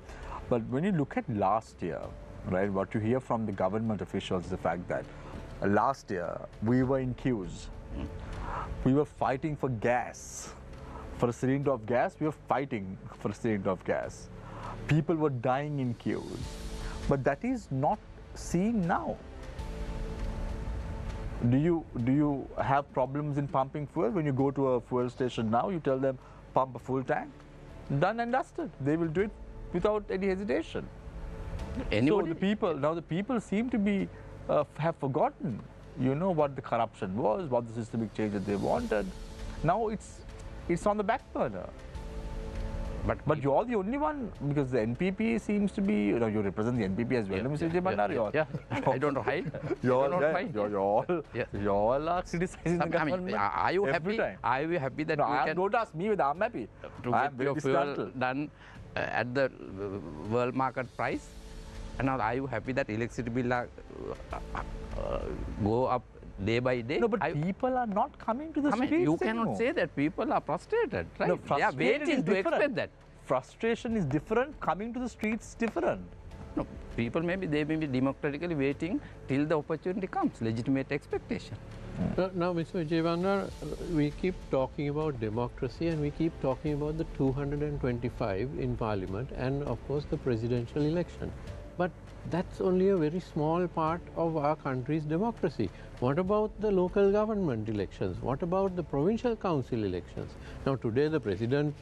Speaker 1: But when you look at last year, right, what you hear from the government officials is the fact that last year we were in queues. We were fighting for gas. For a cylinder of gas, we were fighting for a cylinder of gas. People were dying in queues. But that is not seen now. Do you have problems in pumping fuel? When you go to a fuel station now, you tell them, pump a full tank. Done and dusted. They will do it without any hesitation.
Speaker 5: Anybody?
Speaker 1: So the people seem to be have forgotten, what the corruption was, what the systemic change that they wanted. Now it's on the back burner. But you're the only one, because the NPP seems to be, you represent the NPP as well, Mr. Vijay Bhandari.
Speaker 5: Yeah. I don't hide.
Speaker 1: You all are criticizing the government.
Speaker 5: Are you
Speaker 1: every
Speaker 5: happy?
Speaker 1: time.
Speaker 5: Are you happy that
Speaker 1: Don't ask me whether I'm happy.
Speaker 5: to
Speaker 1: I'm
Speaker 5: get your fuel
Speaker 1: disgruntled.
Speaker 5: done at the world market price? And now are you happy that electricity bill go up day by day?
Speaker 1: No, but people are not coming to the streets
Speaker 5: you
Speaker 1: anymore.
Speaker 5: cannot say that people are frustrated, right?
Speaker 1: No,
Speaker 5: they are
Speaker 1: frustrated is
Speaker 5: waiting to
Speaker 1: different.
Speaker 5: expect that.
Speaker 1: Frustration is different. Coming to the streets is different.
Speaker 5: No, people may be democratically waiting till the opportunity comes, legitimate expectation.
Speaker 6: Now, Mr. Vijayvannar, we keep talking about democracy and we keep talking about the 225 in Parliament and, of course, the presidential election. But that's only a very small part of our country's democracy. What about the local government elections? What about the provincial council elections? Now, today the president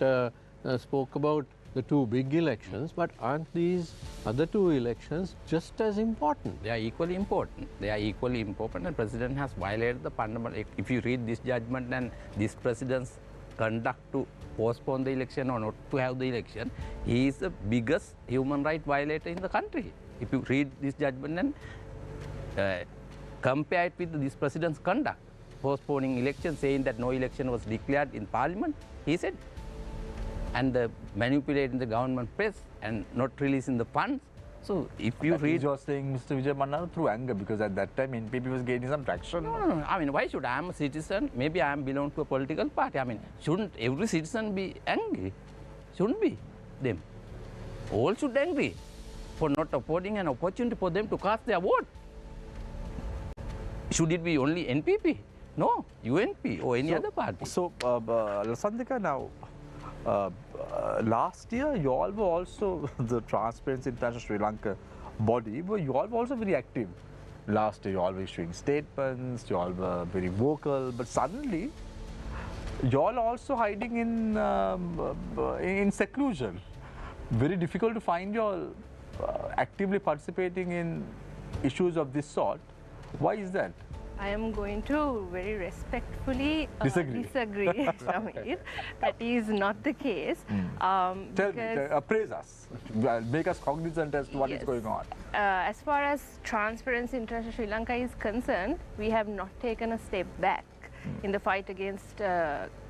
Speaker 6: spoke about the two big elections, but aren't these other two elections just as important?
Speaker 5: They are equally important. They are equally important, and President has violated the fundamental. If you read this judgment and this President's conduct to postpone the election or not to have the election, he is the biggest human right violator in the country. If you read this judgment and compare it with this President's conduct, postponing election, saying that no election was declared in Parliament, he said, and manipulating the government press and not releasing the funds. So if you read...
Speaker 1: You're saying Mr. Vijay Bhandari through anger, because at that time NPP was gaining some traction.
Speaker 5: No. I mean, why should I am a citizen? Maybe I am belong to a political party. I mean, shouldn't every citizen be angry? Shouldn't be them. All should angry for not affording an opportunity for them to cast their vote. Should it be only NPP? No, UNP or any other party.
Speaker 1: So, Lasantika, now, last year you all were also, the Transparency International Sri Lanka body, you all were also very active. Last year you all were issuing statements, you all were very vocal, but suddenly you all are also hiding in seclusion. Very difficult to find you all actively participating in issues of this sort. Why is that?
Speaker 3: I am going to very respectfully
Speaker 1: Disagree.
Speaker 3: Shamir. That is not the case.
Speaker 1: Tell me, praise us, make us cognizant as to what is going on.
Speaker 3: As far as Transparency International Sri Lanka is concerned, we have not taken a step back in the fight against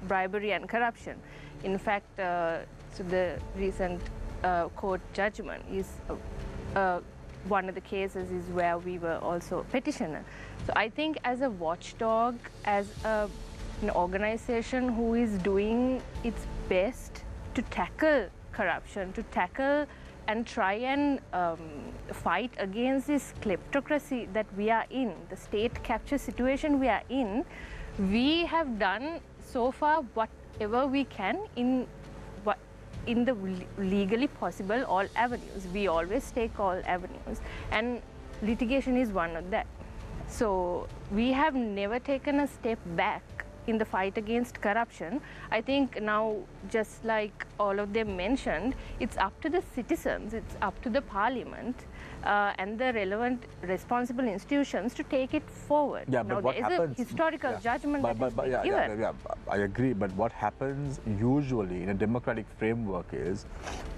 Speaker 3: bribery and corruption. In fact, so the recent court judgment is one of the cases is where we were also petitioner. So I think as a watchdog, as an organization who is doing its best to tackle corruption, to tackle and try and fight against this kleptocracy that we are in, the state capture situation we are in, we have done so far whatever we can in the legally possible all avenues. We always take all avenues, and litigation is one of that. So we have never taken a step back in the fight against corruption. I think now, just like all of them mentioned, it's up to the citizens, it's up to the parliament and the relevant responsible institutions to take it forward.
Speaker 1: Yeah,
Speaker 3: now,
Speaker 1: but what
Speaker 3: there
Speaker 1: happens,
Speaker 3: is a historical judgment that has been given.
Speaker 1: I agree, but what happens usually in a democratic framework is,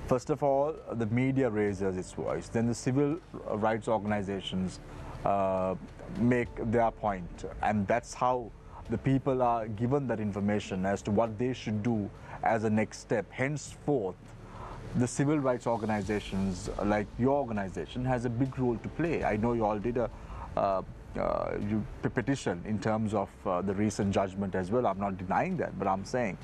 Speaker 1: first of all, the media raises its voice, then the civil rights organizations make their point, and that's how the people are given that information as to what they should do as a next step. Henceforth, the civil rights organizations like your organization has a big role to play. I know you all did a petition in terms of the recent judgment as well. I'm not denying that, but I'm saying,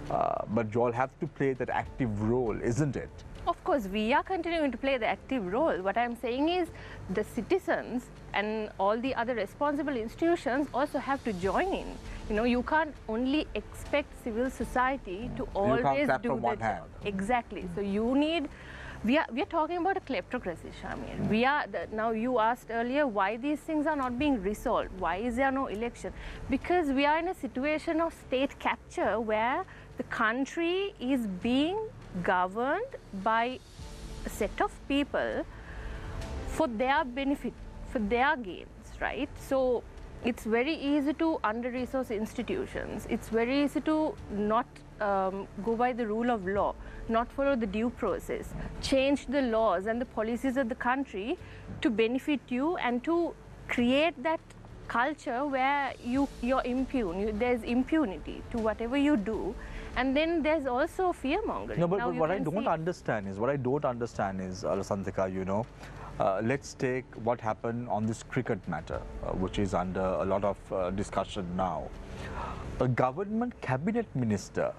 Speaker 1: but you all have to play that active role, isn't it?
Speaker 3: Of course, we are continuing to play the active role. What I'm saying is the citizens and all the other responsible institutions also have to join in. You know, you can't only expect civil society to always do the job. Exactly. So you need, we are talking about a kleptocracy, Shamir. We are, now you asked earlier why these things are not being resolved. Why is there no election? Because we are in a situation of state capture where the country is being governed by a set of people for their benefit, for their gains, right? So it's very easy to under-resource institutions. It's very easy to not go by the rule of law, not follow the due process, change the laws and the policies of the country to benefit you and to create that culture where you're impune. There's impunity to whatever you do. And then there's also fear mongering.
Speaker 1: No, but what I don't understand is, Santika, you know, let's take what happened on this cricket matter, which is under a lot of discussion now. A government cabinet minister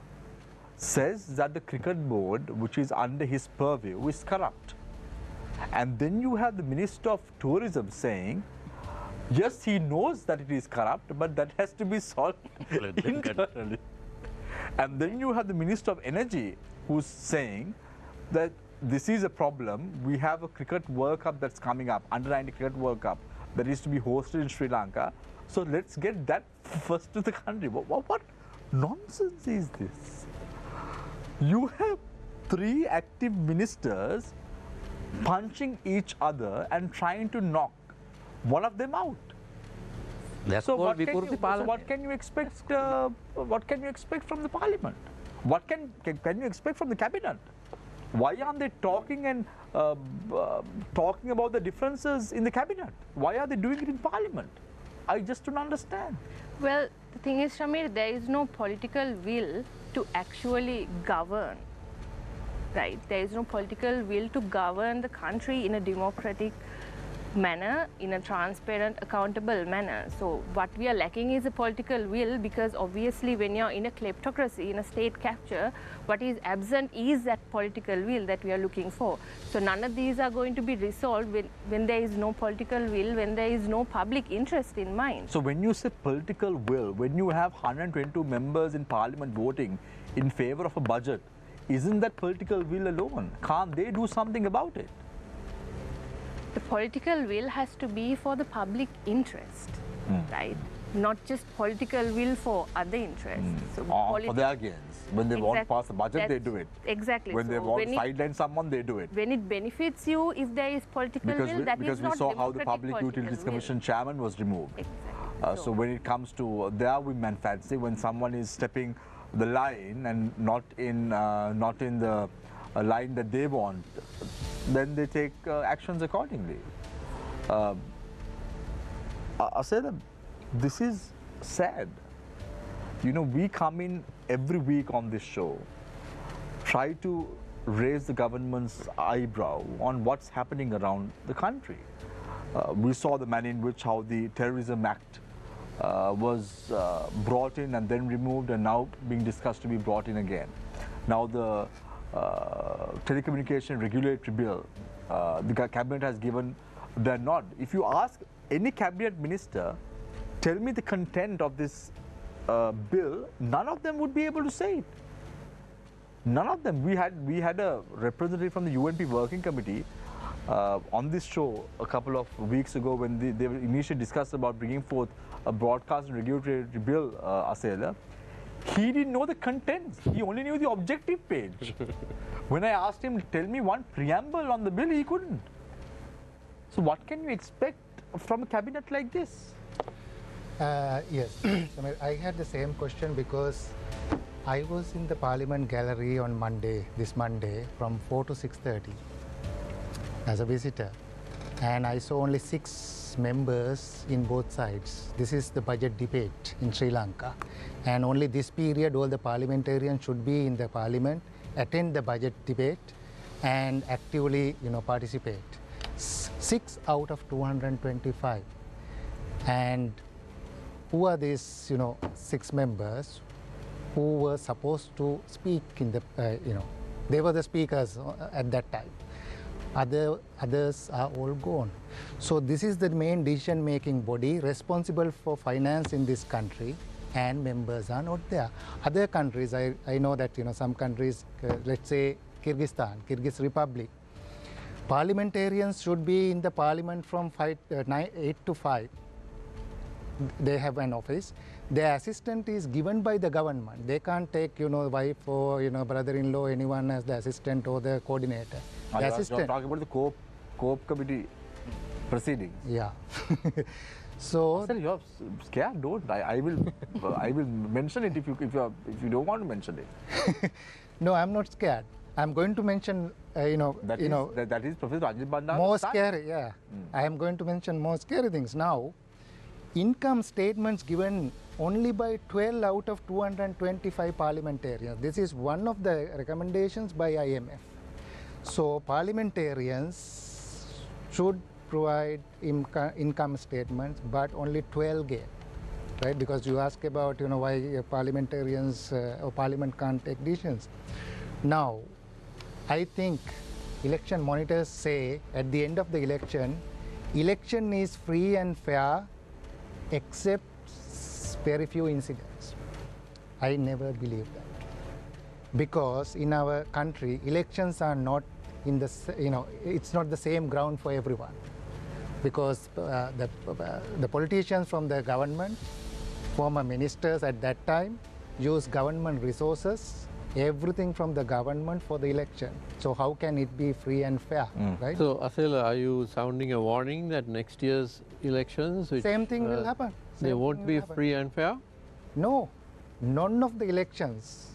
Speaker 1: says that the cricket board, which is under his purview, is corrupt. And then you have the Minister of Tourism saying, yes, he knows that it is corrupt, but that has to be solved internally. And then you have the Minister of Energy who's saying that this is a problem. We have a cricket World Cup that's coming up, under-19 cricket World Cup, that is to be hosted in Sri Lanka. So let's get that first to the country. What nonsense is this? You have 3 active ministers punching each other and trying to knock one of them out.
Speaker 5: That's
Speaker 1: So
Speaker 5: called
Speaker 1: what can you expect? What can you expect from the parliament? What can you expect from the cabinet? Why aren't they talking and talking about the differences in the cabinet? Why are they doing it in parliament? I just don't understand.
Speaker 3: Well, the thing is, Shamir, there is no political will to actually govern, right? There is no political will to govern the country in a democratic manner, in a transparent, accountable manner. So what we are lacking is a political will, because obviously when you're in a kleptocracy, in a state capture, what is absent is that political will that we are looking for. So none of these are going to be resolved when there is no political will, when there is no public interest in mind.
Speaker 1: So when you say political will, when you have 122 members in parliament voting in favor of a budget, isn't that political will alone? Can't they do something about it?
Speaker 3: The political will has to be for the public interest, right? Not just political will for other interests. So
Speaker 1: For their gains. When they want to pass a budget, they do it.
Speaker 3: Exactly.
Speaker 1: When they want to sideline someone, they do it.
Speaker 3: When it benefits you, if there is political will, that is not
Speaker 1: because we saw how the
Speaker 3: democratic
Speaker 1: Public Utilities Commission chairman was removed.
Speaker 3: Exactly.
Speaker 1: So when it comes to there we fancy when someone is stepping the line and not in the line that they want, then they take actions accordingly. I say that this is sad. You know, we come in every week on this show, try to raise the government's eyebrow on what's happening around the country. We saw the manner in which how the Terrorism Act was brought in and then removed, and now being discussed to be brought in again. Now the telecommunication regulatory bill, the cabinet has given their nod. If you ask any cabinet minister, tell me the content of this bill, none of them would be able to say it. None of them. We had a representative from the UNP Working Committee on this show a couple of weeks ago when they initially discussed about bringing forth a broadcast and regulatory bill, Asela. He didn't know the contents. He only knew the objective page. When I asked him to tell me one preamble on the bill, he couldn't. So what can you expect from a cabinet like this?
Speaker 4: Yes, I had the same question because I was in the Parliament gallery on this Monday, from 4 to 6:30 as a visitor, and I saw only 6 members in both sides. This is the budget debate in Sri Lanka, and only this period all the parliamentarians should be in the parliament, attend the budget debate and actively participate. 6 out of 225. And who are these 6 members who were supposed to speak in the they were the speakers at that time. Others are all gone. So this is the main decision making body responsible for finance in this country, and members are not there. Other countries, I know that some countries, let's say Kyrgyz Republic, parliamentarians should be in the parliament from 8 to 5. They have an office. Their assistant is given by the government. They can't take wife or brother-in-law, anyone as the assistant or the coordinator. The assistant.
Speaker 1: You're talking about the COPE committee. proceedings.
Speaker 4: Yeah. So
Speaker 1: Sir, you're scared. Don't. I will. I will mention it if you don't want to mention it.
Speaker 4: no, I'm not scared. I'm going to mention,
Speaker 1: That is Professor Ranjit Bandara.
Speaker 4: more scary. Yeah, I am going to mention more scary things now. Income statements given only by 12 out of 225 parliamentarians. This is one of the recommendations by IMF. So parliamentarians should provide income statements, but only 12 gave, right? Because you ask about why parliamentarians or parliament can't take decisions. Now, I think election monitors say at the end of the election is free and fair, except very few incidents. I never believe that, because in our country elections are not in the it's not the same ground for everyone, because the politicians from the government, former ministers at that time, use government resources, everything from the government for the election. So how can it be free and fair, right?
Speaker 6: So, Asela, are you sounding a warning that next year's elections, which,
Speaker 4: same thing will happen.
Speaker 6: They won't be free and fair?
Speaker 4: No, none of the elections.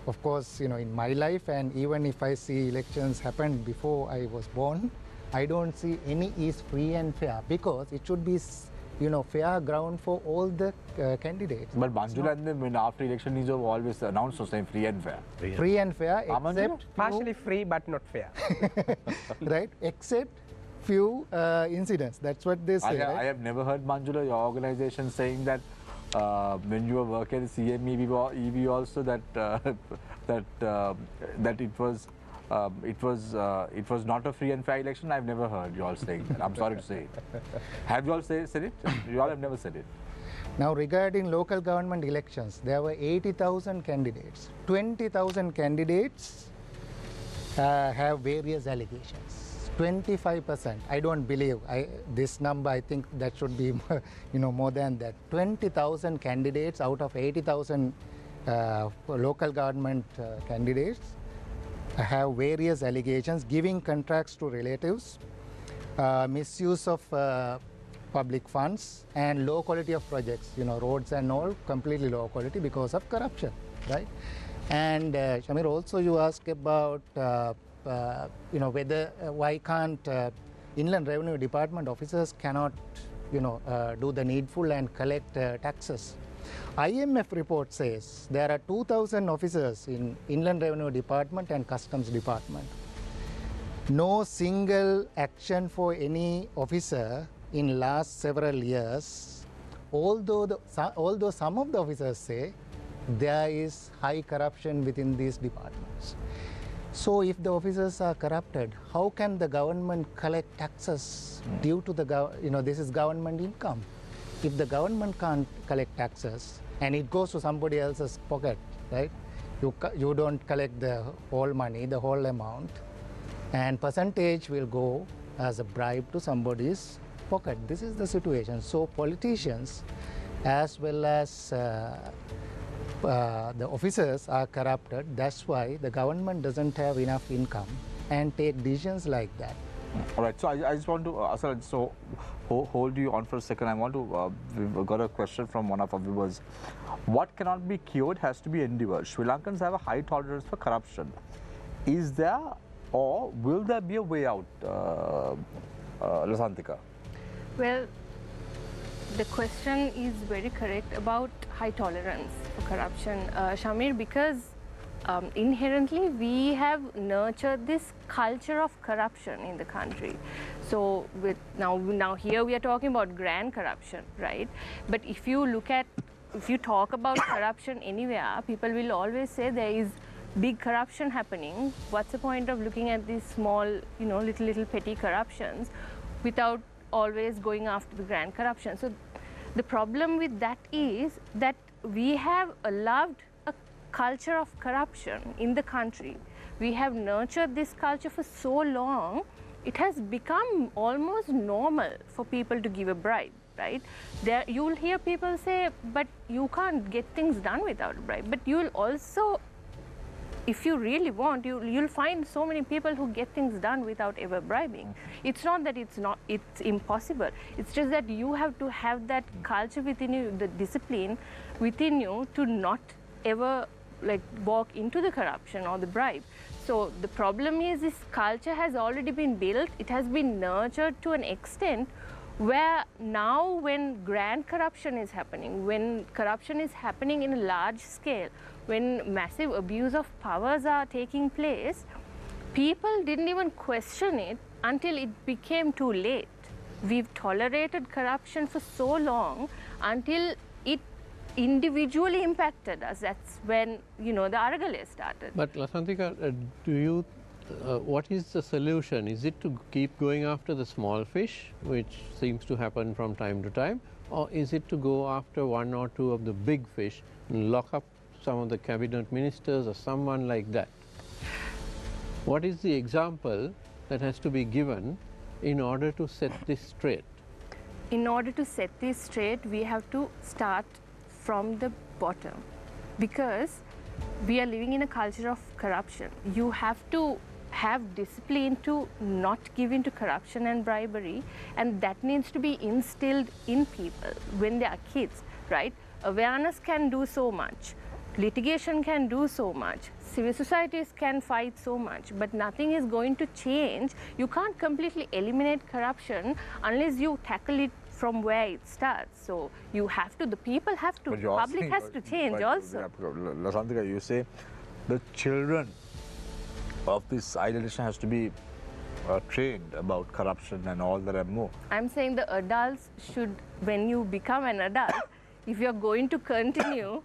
Speaker 4: Of course, in my life, and even if I see elections happen before I was born, I don't see any is free and fair, because it should be fair ground for all the candidates.
Speaker 1: But Manjula and then after election is always announced the same free and fair.
Speaker 4: Free and fair,
Speaker 1: Manjula?
Speaker 4: except
Speaker 2: Partially free but not fair.
Speaker 4: right, except few incidents. That's what they say.
Speaker 1: I have never heard, Manjula, your organization saying that when you were working at CME, EV also that it was not a free and fair election. I've never heard you all saying that. I'm sorry to say it. Have you all said it? You all have never said it.
Speaker 4: Now, regarding local government elections, there were 80,000 candidates. 20,000 candidates have various allegations. 25%. I don't believe this number. I think that should be more than that. 20,000 candidates out of 80,000 local government candidates have various allegations: giving contracts to relatives, misuse of public funds, and low quality of projects. Roads and all completely low quality because of corruption, right? And Shamir, also you asked about whether why can't Inland Revenue Department officers cannot do the needful and collect taxes. IMF report says there are 2,000 officers in Inland Revenue Department and Customs Department. No single action for any officer in last several years, although some of the officers say there is high corruption within these departments. So if the officers are corrupted, how can the government collect taxes due to this is government income? If the government can't collect taxes and it goes to somebody else's pocket, right? You don't collect the whole money, the whole amount, and percentage will go as a bribe to somebody's pocket. This is the situation. So politicians as well as the officers are corrupted. That's why the government doesn't have enough income and take decisions like that.
Speaker 1: All right. So I just want to, Asal, so hold you on for a second. I want to, we've got a question from one of our viewers. What cannot be cured has to be endured. Sri Lankans have a high tolerance for corruption. Is there or will there be a way out, Lasantika?
Speaker 3: Well, the question is very correct about high tolerance for corruption, Shamir, because inherently we have nurtured this culture of corruption in the country. So now here we are talking about grand corruption, right? But if you talk about corruption anywhere, people will always say there is big corruption happening. What's the point of looking at these small, little petty corruptions without always going after the grand corruption? So the problem with that is that we have allowed a culture of corruption in the country. We have nurtured this culture for so long, it has become almost normal for people to give a bribe, right? You will hear people say, but you can't get things done without a bribe. But you will also if you really want, you'll find so many people who get things done without ever bribing. It's not that it's impossible. It's just that you have to have that culture within you, the discipline within you to not ever like walk into the corruption or the bribe. So the problem is this culture has already been built. It has been nurtured to an extent where now when grand corruption is happening, when corruption is happening in a large scale, when massive abuse of powers are taking place, people didn't even question it until it became too late. We've tolerated corruption for so long until it individually impacted us. That's when, the Aragale started.
Speaker 6: But Lasantika, what is the solution? Is it to keep going after the small fish, which seems to happen from time to time, or is it to go after one or two of the big fish and lock up some of the cabinet ministers or someone like that? What is the example that has to be given in order to set this straight?
Speaker 3: In order to set this straight, we have to start from the bottom, because we are living in a culture of corruption. You have to have discipline to not give in to corruption and bribery, and that needs to be instilled in people when they are kids, right? Awareness can do so much, litigation can do so much, civil societies can fight so much, but nothing is going to change. You can't completely eliminate corruption unless you tackle it from where it starts. So you have to, the people have to, public has to change also.
Speaker 1: Lasantika, you say the children of this idealization has to be trained about corruption and all that and more.
Speaker 3: I'm saying the adults should, when you become an adult, if you're going to continue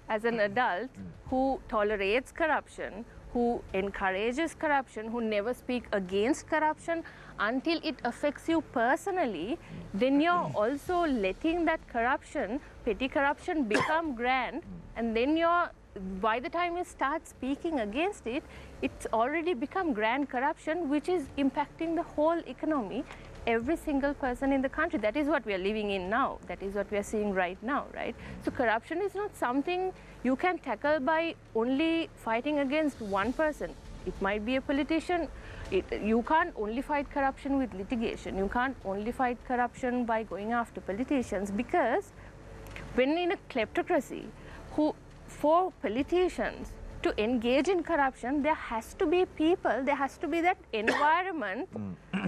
Speaker 3: as an adult who tolerates corruption, who encourages corruption, who never speak against corruption until it affects you personally, then you're also letting that corruption, petty corruption, become grand, and then by the time you start speaking against it, it's already become grand corruption, which is impacting the whole economy, every single person in the country. That is what we are living in now. That is what we are seeing right now, right? So corruption is not something you can tackle by only fighting against one person. It might be a politician. You can't only fight corruption with litigation. You can't only fight corruption by going after politicians, because when in a kleptocracy, for politicians to engage in corruption, there has to be people, there has to be that environment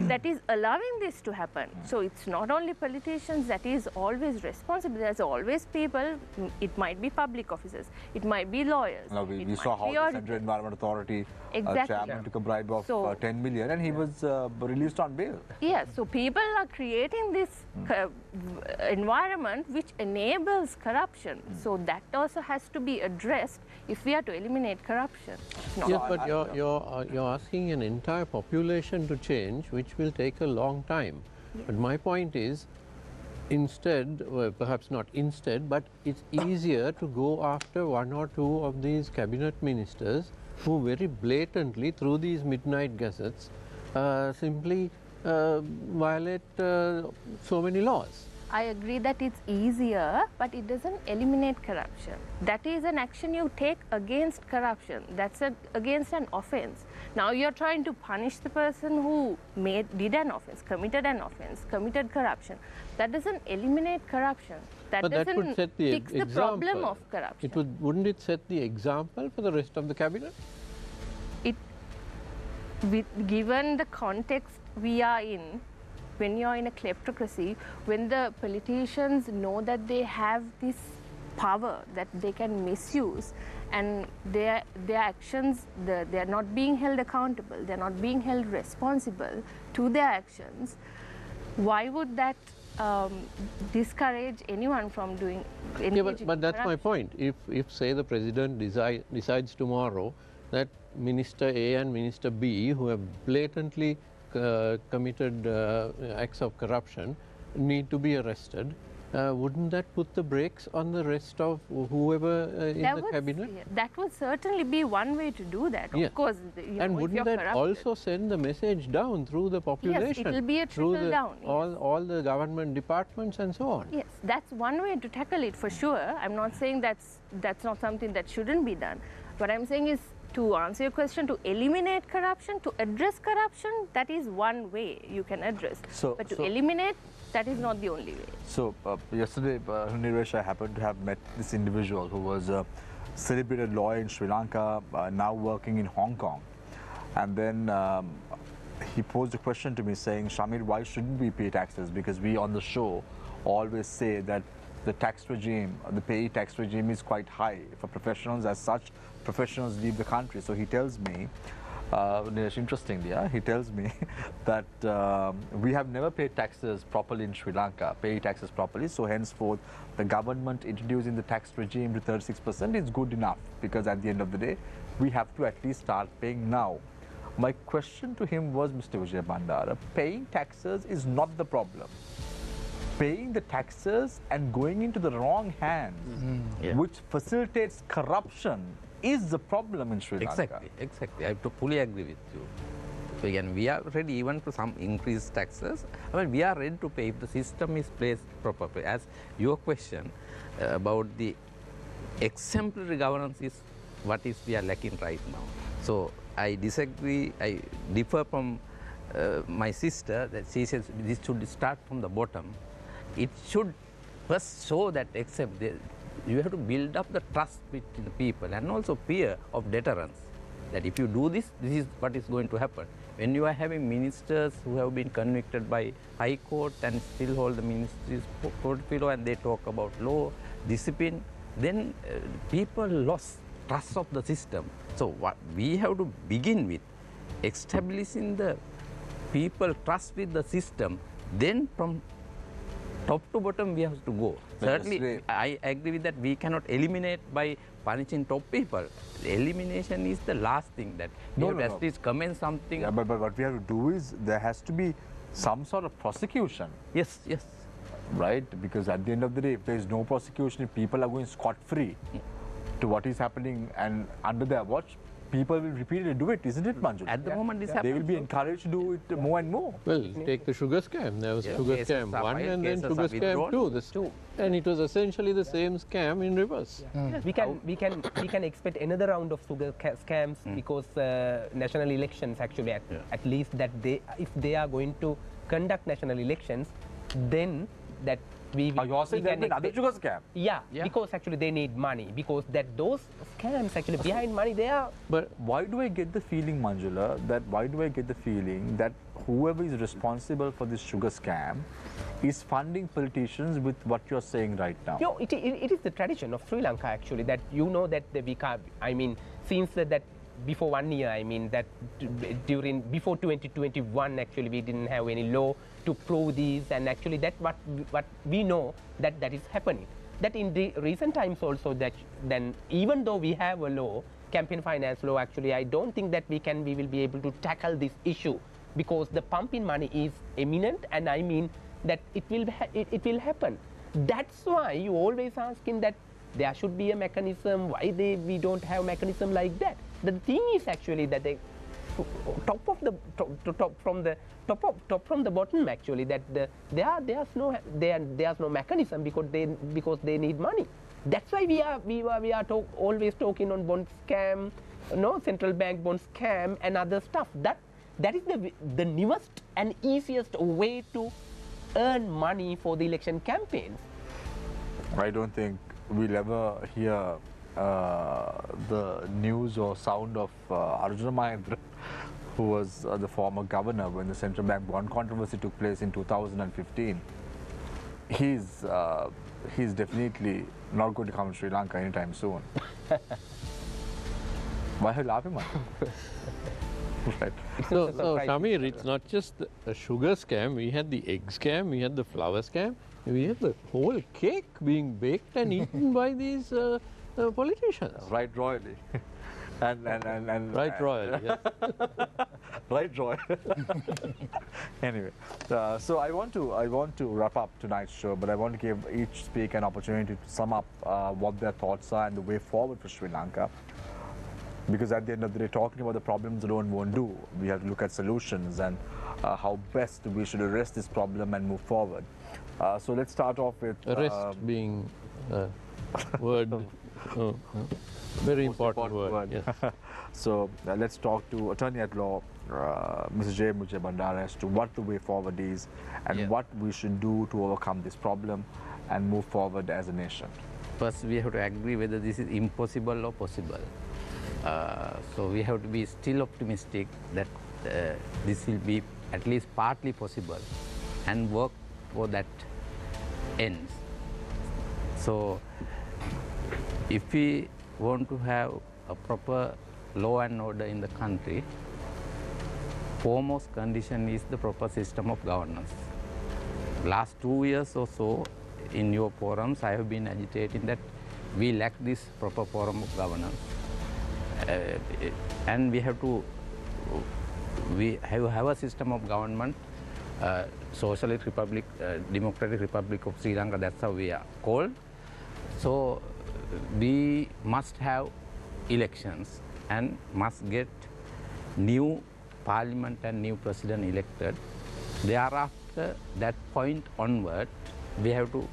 Speaker 3: that is allowing this to happen. So it's not only politicians that is always responsible, there's always people, it might be public officers, it might be lawyers.
Speaker 1: Now we saw how the Central Environment Authority chairman took a bribe of 10 million and he was released on bail.
Speaker 3: Yes, so people are creating this environment which enables corruption. So that also has to be addressed if we are to eliminate corruption.
Speaker 6: Yes, but you're asking an entire population to change, which will take a long time. Yes. But my point is, instead, well, perhaps not instead, but it's easier to go after one or two of these cabinet ministers who very blatantly, through these midnight gazettes, simply violate so many laws.
Speaker 3: I agree that it's easier, but it doesn't eliminate corruption. That is an action you take against corruption. That's against an offense. Now you're trying to punish the person who did an offense, committed corruption. That doesn't eliminate corruption. That doesn't fix the problem of corruption.
Speaker 6: Wouldn't it set the example for the rest of the cabinet?
Speaker 3: Given the context we are in, when you're in a kleptocracy, when the politicians know that they have this power that they can misuse, and their actions, they're not being held accountable, they're not being held responsible to their actions, why would that discourage anyone from doing anything?
Speaker 6: But that's my point. If say the president decides tomorrow that Minister A and Minister B, who have blatantly committed acts of corruption, need to be arrested, wouldn't that put the brakes on the rest of whoever in the cabinet?
Speaker 3: That would certainly be one way to do that. Of course,
Speaker 6: and wouldn't that also send the message down through the population?
Speaker 3: Yes, it will be a trickle down.
Speaker 6: All the government departments and so on.
Speaker 3: Yes, that's one way to tackle it for sure. I'm not saying that's not something that shouldn't be done. What I'm saying is to answer your question, to eliminate corruption, to address corruption, that is one way you can address. But to eliminate, that is not the only way.
Speaker 1: So yesterday, Niresh, I happened to have met this individual who was a celebrated lawyer in Sri Lanka, now working in Hong Kong. And then he posed a question to me saying, Shamir, why shouldn't we pay taxes? Because we on the show always say that the tax regime, the pay tax regime is quite high for professionals. As such, professionals leave the country. So he tells me, interestingly, he tells me that we have never paid taxes properly in Sri Lanka, pay taxes properly. So henceforth, the government introducing the tax regime to 36% is good enough, because at the end of the day, we have to at least start paying now. My question to him was, Mr. Vijay Bandara, paying taxes is not the problem. Paying the taxes and going into the wrong hands, which facilitates corruption, is the problem in Sri Lanka.
Speaker 5: Exactly. I fully agree with you. So again, we are ready even for some increased taxes. I mean, we are ready to pay if the system is placed properly. As your question about the exemplary governance is what is we are lacking right now. So I disagree. I differ from my sister that she says this should start from the bottom. It should first show that you have to build up the trust between the people and also fear of deterrence. That if you do this, this is what is going to happen. When you are having ministers who have been convicted by High Court and still hold the ministry's portfolio and they talk about law, discipline, then people lost trust of the system. So what we have to begin with, establishing the people trust with the system, then from top to bottom we have to go. Certainly, I agree with that. We cannot eliminate by punishing top people. The elimination is the last thing that we have to at least commence something.
Speaker 1: Yeah, but what we have to do is there has to be some sort of prosecution.
Speaker 5: Yes.
Speaker 1: Right? Because at the end of the day, if there is no prosecution, if people are going scot-free to what is happening and under their watch, people will repeatedly do it, isn't it, Manju?
Speaker 5: At the moment, this happens.
Speaker 1: They will be encouraged to do it more and more.
Speaker 6: Well, take the sugar scam. There was sugar scam 1 and then sugar scam 2. And it was essentially the same scam in reverse.
Speaker 2: Yes, we can expect another round of sugar scams because national elections actually at least that if they are going to conduct national elections, then that
Speaker 1: you're saying there will be another sugar scam?
Speaker 2: Yeah, because actually they need money, because those scams actually behind money they are.
Speaker 1: But why do I get the feeling, Manjula, that whoever is responsible for this sugar scam is funding politicians with what you're saying right now?
Speaker 2: No, it is the tradition of Sri Lanka actually, that you know that we can't, I mean, since that before 1 year, I mean that before 2021 actually we didn't have any law to prove these, and actually that what we know that is happening. That in the recent times also, that then even though we have a law, campaign finance law, actually I don't think that we will be able to tackle this issue, because the pumping money is imminent, and I mean that it will happen. That's why you always asking that there should be a mechanism. Why we don't have mechanism like that? The thing is actually that they top from the bottom actually, that there's no mechanism because they need money. That's why we are always talking on bond scam, central bank bond scam and other stuff. That is the newest and easiest way to earn money for the election campaigns.
Speaker 1: I don't think we'll ever hear the news or sound of Arjuna Mahendra, who was the former governor when the central bank bond controversy took place in 2015. He's definitely not going to come to Sri Lanka anytime soon. Why are you laughing, man? Right.
Speaker 6: So Shamir, it's not just a sugar scam. We had the egg scam, we had the flour scam, we had the whole cake being baked and eaten by these politicians.
Speaker 1: Right royally. and
Speaker 6: right royally, yes.
Speaker 1: Right royal. Anyway, so I want to wrap up tonight's show, but I want to give each speaker an opportunity to sum up what their thoughts are and the way forward for Sri Lanka. Because at the end of the day, talking about the problems alone won't do. We have to look at solutions and how best we should arrest this problem and move forward. So let's start off with...
Speaker 6: Arrest being a word. Very
Speaker 1: most
Speaker 6: important word. Yes.
Speaker 1: So let's talk to Attorney at Law, Mr. J. Mujay Bandara, as to what the way forward is and what we should do to overcome this problem and move forward as a nation.
Speaker 5: First, we have to agree whether this is impossible or possible. So we have to be still optimistic that this will be at least partly possible and work for that ends. So if we want to have a proper law and order in the country, foremost condition is the proper system of governance. Last 2 years or so in your forums, I have been agitating that we lack this proper form of governance. And we have to have a system of government, Socialist Republic, Democratic Republic of Sri Lanka, that's how we are called. So we must have elections and must get new parliament and new president elected. Thereafter, that point onward, we have to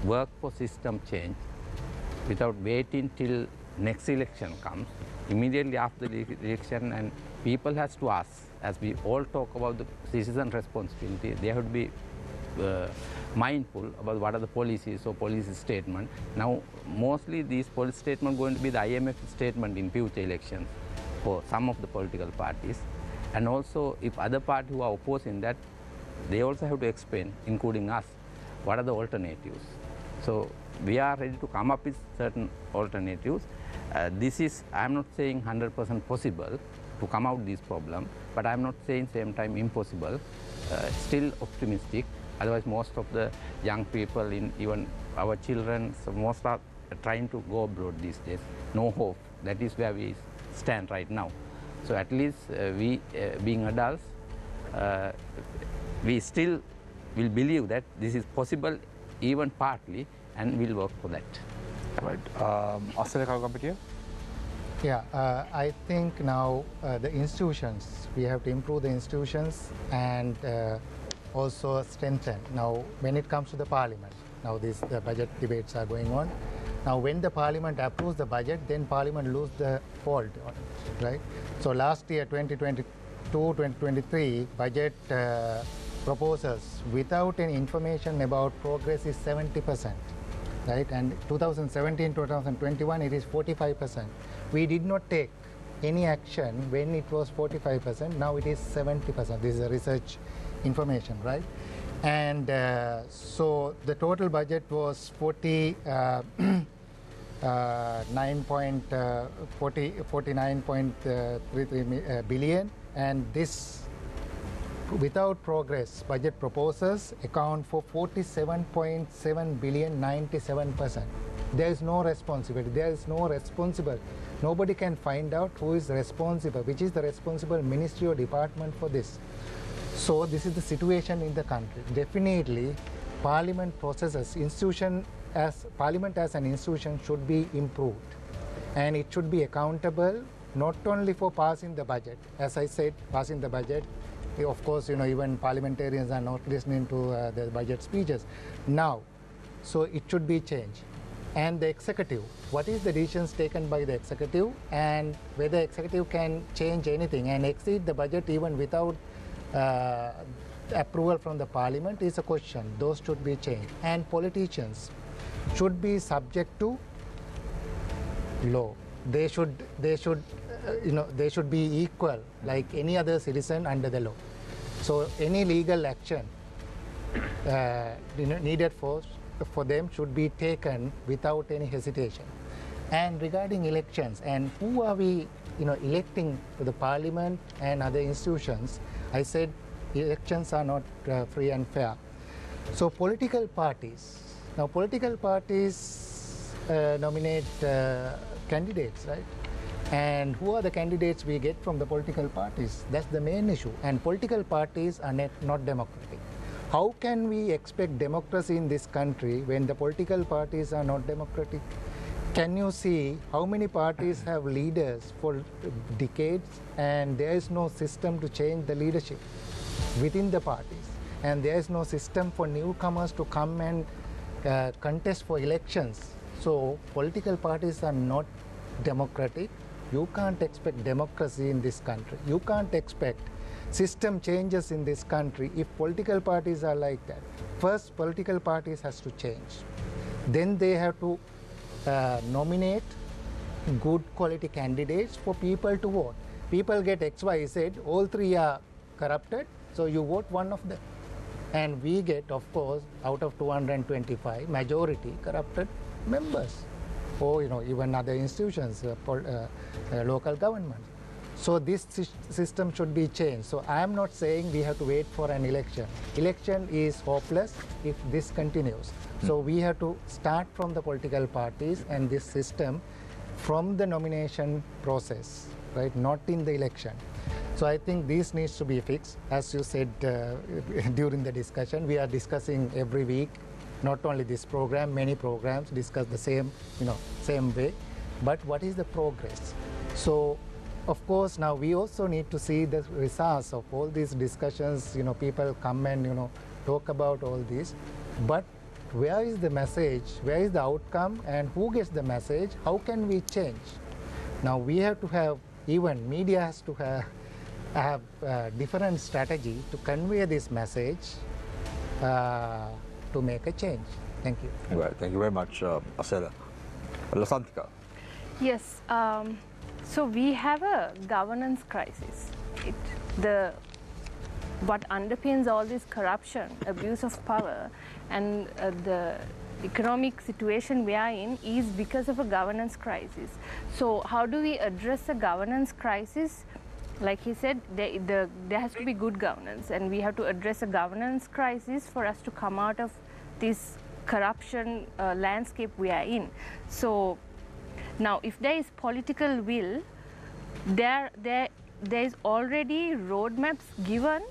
Speaker 5: work for system change without waiting till next election comes. Immediately after the election, and people has to ask, as we all talk about the citizen responsibility, they have to be mindful about what are the policies or policy statement. Now, mostly these policy statements going to be the IMF statement in future elections for some of the political parties. And also, if other parties who are opposing that, they also have to explain, including us, what are the alternatives. So we are ready to come up with certain alternatives. This is, I'm not saying 100% possible to come out this problem, but I'm not saying same time impossible. Still optimistic. Otherwise, most of the young people, even our children, so most are trying to go abroad these days. No hope. That is where we stand right now. So at least we, being adults, we still will believe that this is possible, even partly, and we'll work for that.
Speaker 1: Right. Australia Competitor?
Speaker 4: Yeah, I think now the institutions, we have to improve the institutions and also strengthen. Now, when it comes to the parliament, now the budget debates are going on. Now, when the parliament approves the budget, then parliament lose the hold on it, right? So last year, 2022-2023, budget proposals without any information about progress is 70%, right? And 2017-2021, it is 45%. We did not take any action when it was 45%. Now it is 70%. This is a research information, right? And so the total budget was 49.33 billion, and this without progress budget proposals account for 47.7 billion, 97%. There is no responsibility. There is no responsible. Nobody can find out who is responsible, which is the responsible ministry or department for this. So this is the situation in the country. Definitely, parliament processes, parliament as an institution should be improved, and it should be accountable not only for passing the budget. As I said, passing the budget, of course, even parliamentarians are not listening to the budget speeches now. So it should be changed. And the executive, what is the decisions taken by the executive, and whether executive can change anything and exceed the budget even without approval from the parliament is a question. Those should be changed. And politicians should be subject to law. They should be equal like any other citizen under the law. So any legal action needed for them should be taken without any hesitation. And regarding elections and who are we electing to the parliament and other institutions, I said elections are not free and fair. So political parties, now political parties nominate candidates, right? And who are the candidates we get from the political parties? That's the main issue. And political parties are not democratic. How can we expect democracy in this country when the political parties are not democratic? Can you see how many parties have leaders for decades, and there is no system to change the leadership within the parties, and there is no system for newcomers to come and contest for elections. So political parties are not democratic. You can't expect democracy in this country. You can't expect system changes in this country if political parties are like that. First, political parties has to change. Then they have to nominate good quality candidates for people to vote. People get X, Y, Z, all three are corrupted, so you vote one of them. And we get, of course, out of 225, majority corrupted members, or even other institutions, local governments. So this system should be changed. So I am not saying we have to wait for an election. Election is hopeless if this continues. So we have to start from the political parties and this system from the nomination process, right? Not in the election. So I think this needs to be fixed. As you said during the discussion, we are discussing every week, not only this program, many programs discuss the same, same way. But what is the progress? So, of course, now we also need to see the results of all these discussions. People come and talk about all this, but where is the message? Where is the outcome? And who gets the message? How can we change? Now we have to have, even media has to have a different strategy to convey this message to make a change. Thank you.
Speaker 1: Right. Thank you very much, Asela. Lasantika.
Speaker 3: Yes. So we have a governance crisis. What underpins all this corruption, abuse of power, and the economic situation we are in is because of a governance crisis. So how do we address a governance crisis? Like he said, there has to be good governance, and we have to address a governance crisis for us to come out of this corruption landscape we are in. So now, if there is political will, there is already roadmaps given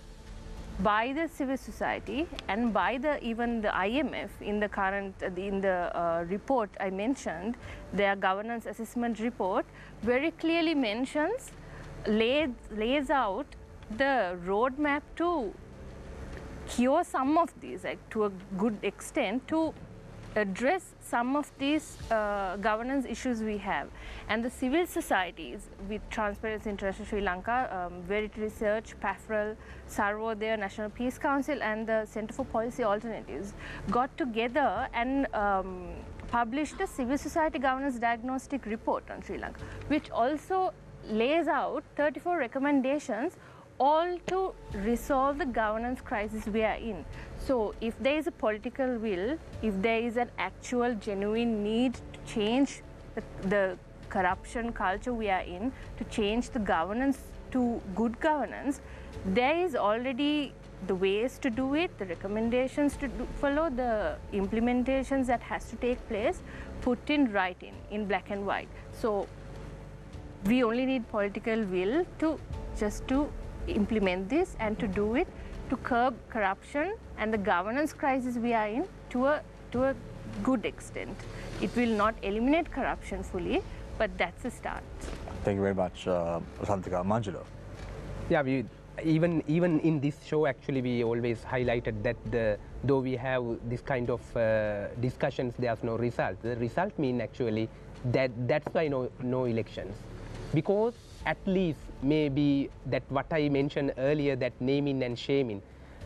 Speaker 3: by the civil society and by even the IMF in the current report I mentioned. Their governance assessment report very clearly lays out the roadmap to cure some of these, like to a good extent, to address some of these governance issues we have. And the civil societies with Transparency International Sri Lanka, Verity Research, PAFREL, Sarvodaya, National Peace Council, and the Centre for Policy Alternatives got together and published a civil society governance diagnostic report on Sri Lanka, which also lays out 34 recommendations, all to resolve the governance crisis we are in. So if there is a political will, if there is an actual genuine need to change the corruption culture we are in, to change the governance to good governance, there is already the ways to do it, the recommendations to follow, the implementations that has to take place, put in writing in black and white. So we only need political will to implement this and to do it, to curb corruption and the governance crisis we are in to a good extent. It will not eliminate corruption fully, but that's a start.
Speaker 1: Thank you very much, Santika. Manjula.
Speaker 2: Yeah, even in this show, actually, we always highlighted that though we have this kind of discussions, there's no result. The result mean actually that's why no elections, because at least maybe that what I mentioned earlier, that naming and shaming.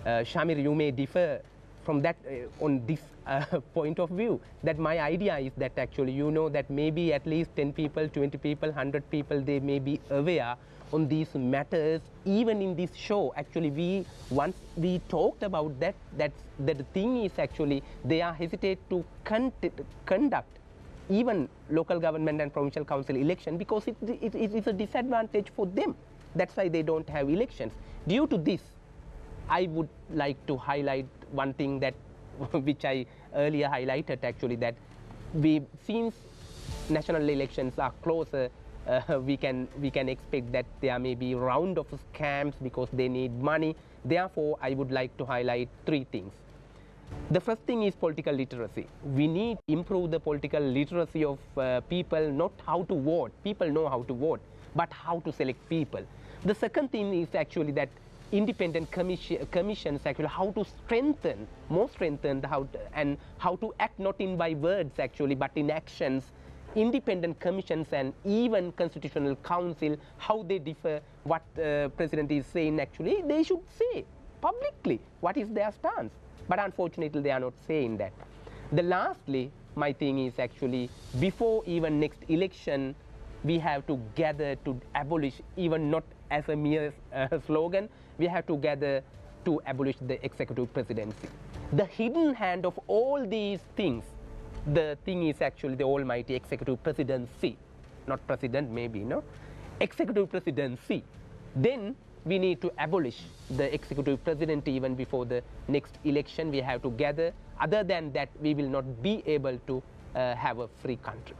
Speaker 2: Shamir, you may differ from that on this point of view. That my idea is that actually that maybe at least 10 people, 20 people, 100 people, they may be aware on these matters. Even in this show, actually, once we talked about that the thing is actually they are hesitate to conduct even local government and provincial council election because it is a disadvantage for them. That's why they don't have elections. Due to this, I would like to highlight one thing that which I earlier highlighted actually, that since national elections are closer, we can expect that there may be round of scams because they need money. Therefore, I would like to highlight three things. The first thing is political literacy. We need to improve the political literacy of people, not how to vote. People know how to vote, but how to select people. The second thing is actually that independent commissions, actually how to strengthen, how to act not in by words actually, but in actions, independent commissions and even constitutional council, how they differ, what president is saying actually, they should say publicly what is their stance. But unfortunately, they are not saying that. The lastly, my thing is actually, before even next election, we have to gather to abolish, even not as a mere slogan, we have to gather to abolish the executive presidency. The hidden hand of all these things, the thing is actually the almighty executive presidency, not president maybe, no? Executive presidency. Then we need to abolish the executive president even before the next election. We have to gather. Other than that, we will not be able to have a free country.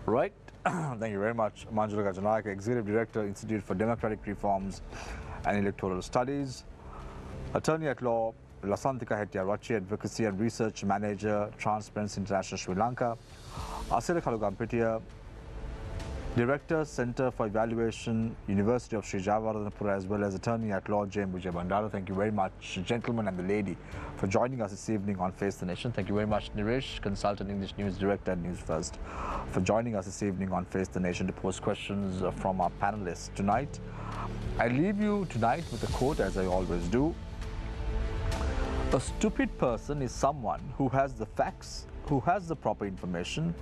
Speaker 1: Right. Thank you very much, Manjula Gajanayaka, Executive Director, Institute for Democratic Reforms and Electoral Studies. Attorney at Law, Lasantika Hettiarachchi, Advocacy and Research Manager, Transparency International Sri Lanka. Asira Kalugampitiya, Director, Center for Evaluation, University of Sri Jayawardhanapura, as well as Attorney at Law, J. Vijay Bandara. Thank you very much, gentlemen and the lady, for joining us this evening on Face the Nation. Thank you very much, Niresh, Consultant English News Director at Newsfirst, for joining us this evening on Face the Nation to pose questions from our panelists tonight. I leave you tonight with a quote, as I always do. A stupid person is someone who has the facts, who has the proper information,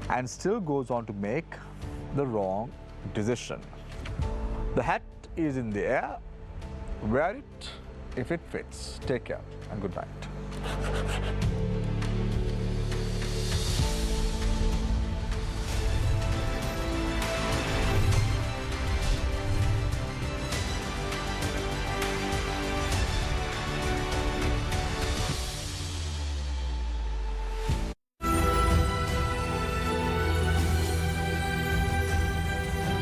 Speaker 1: and still goes on to make the wrong decision. The hat is in the air. Wear it if it fits. Take care and good night.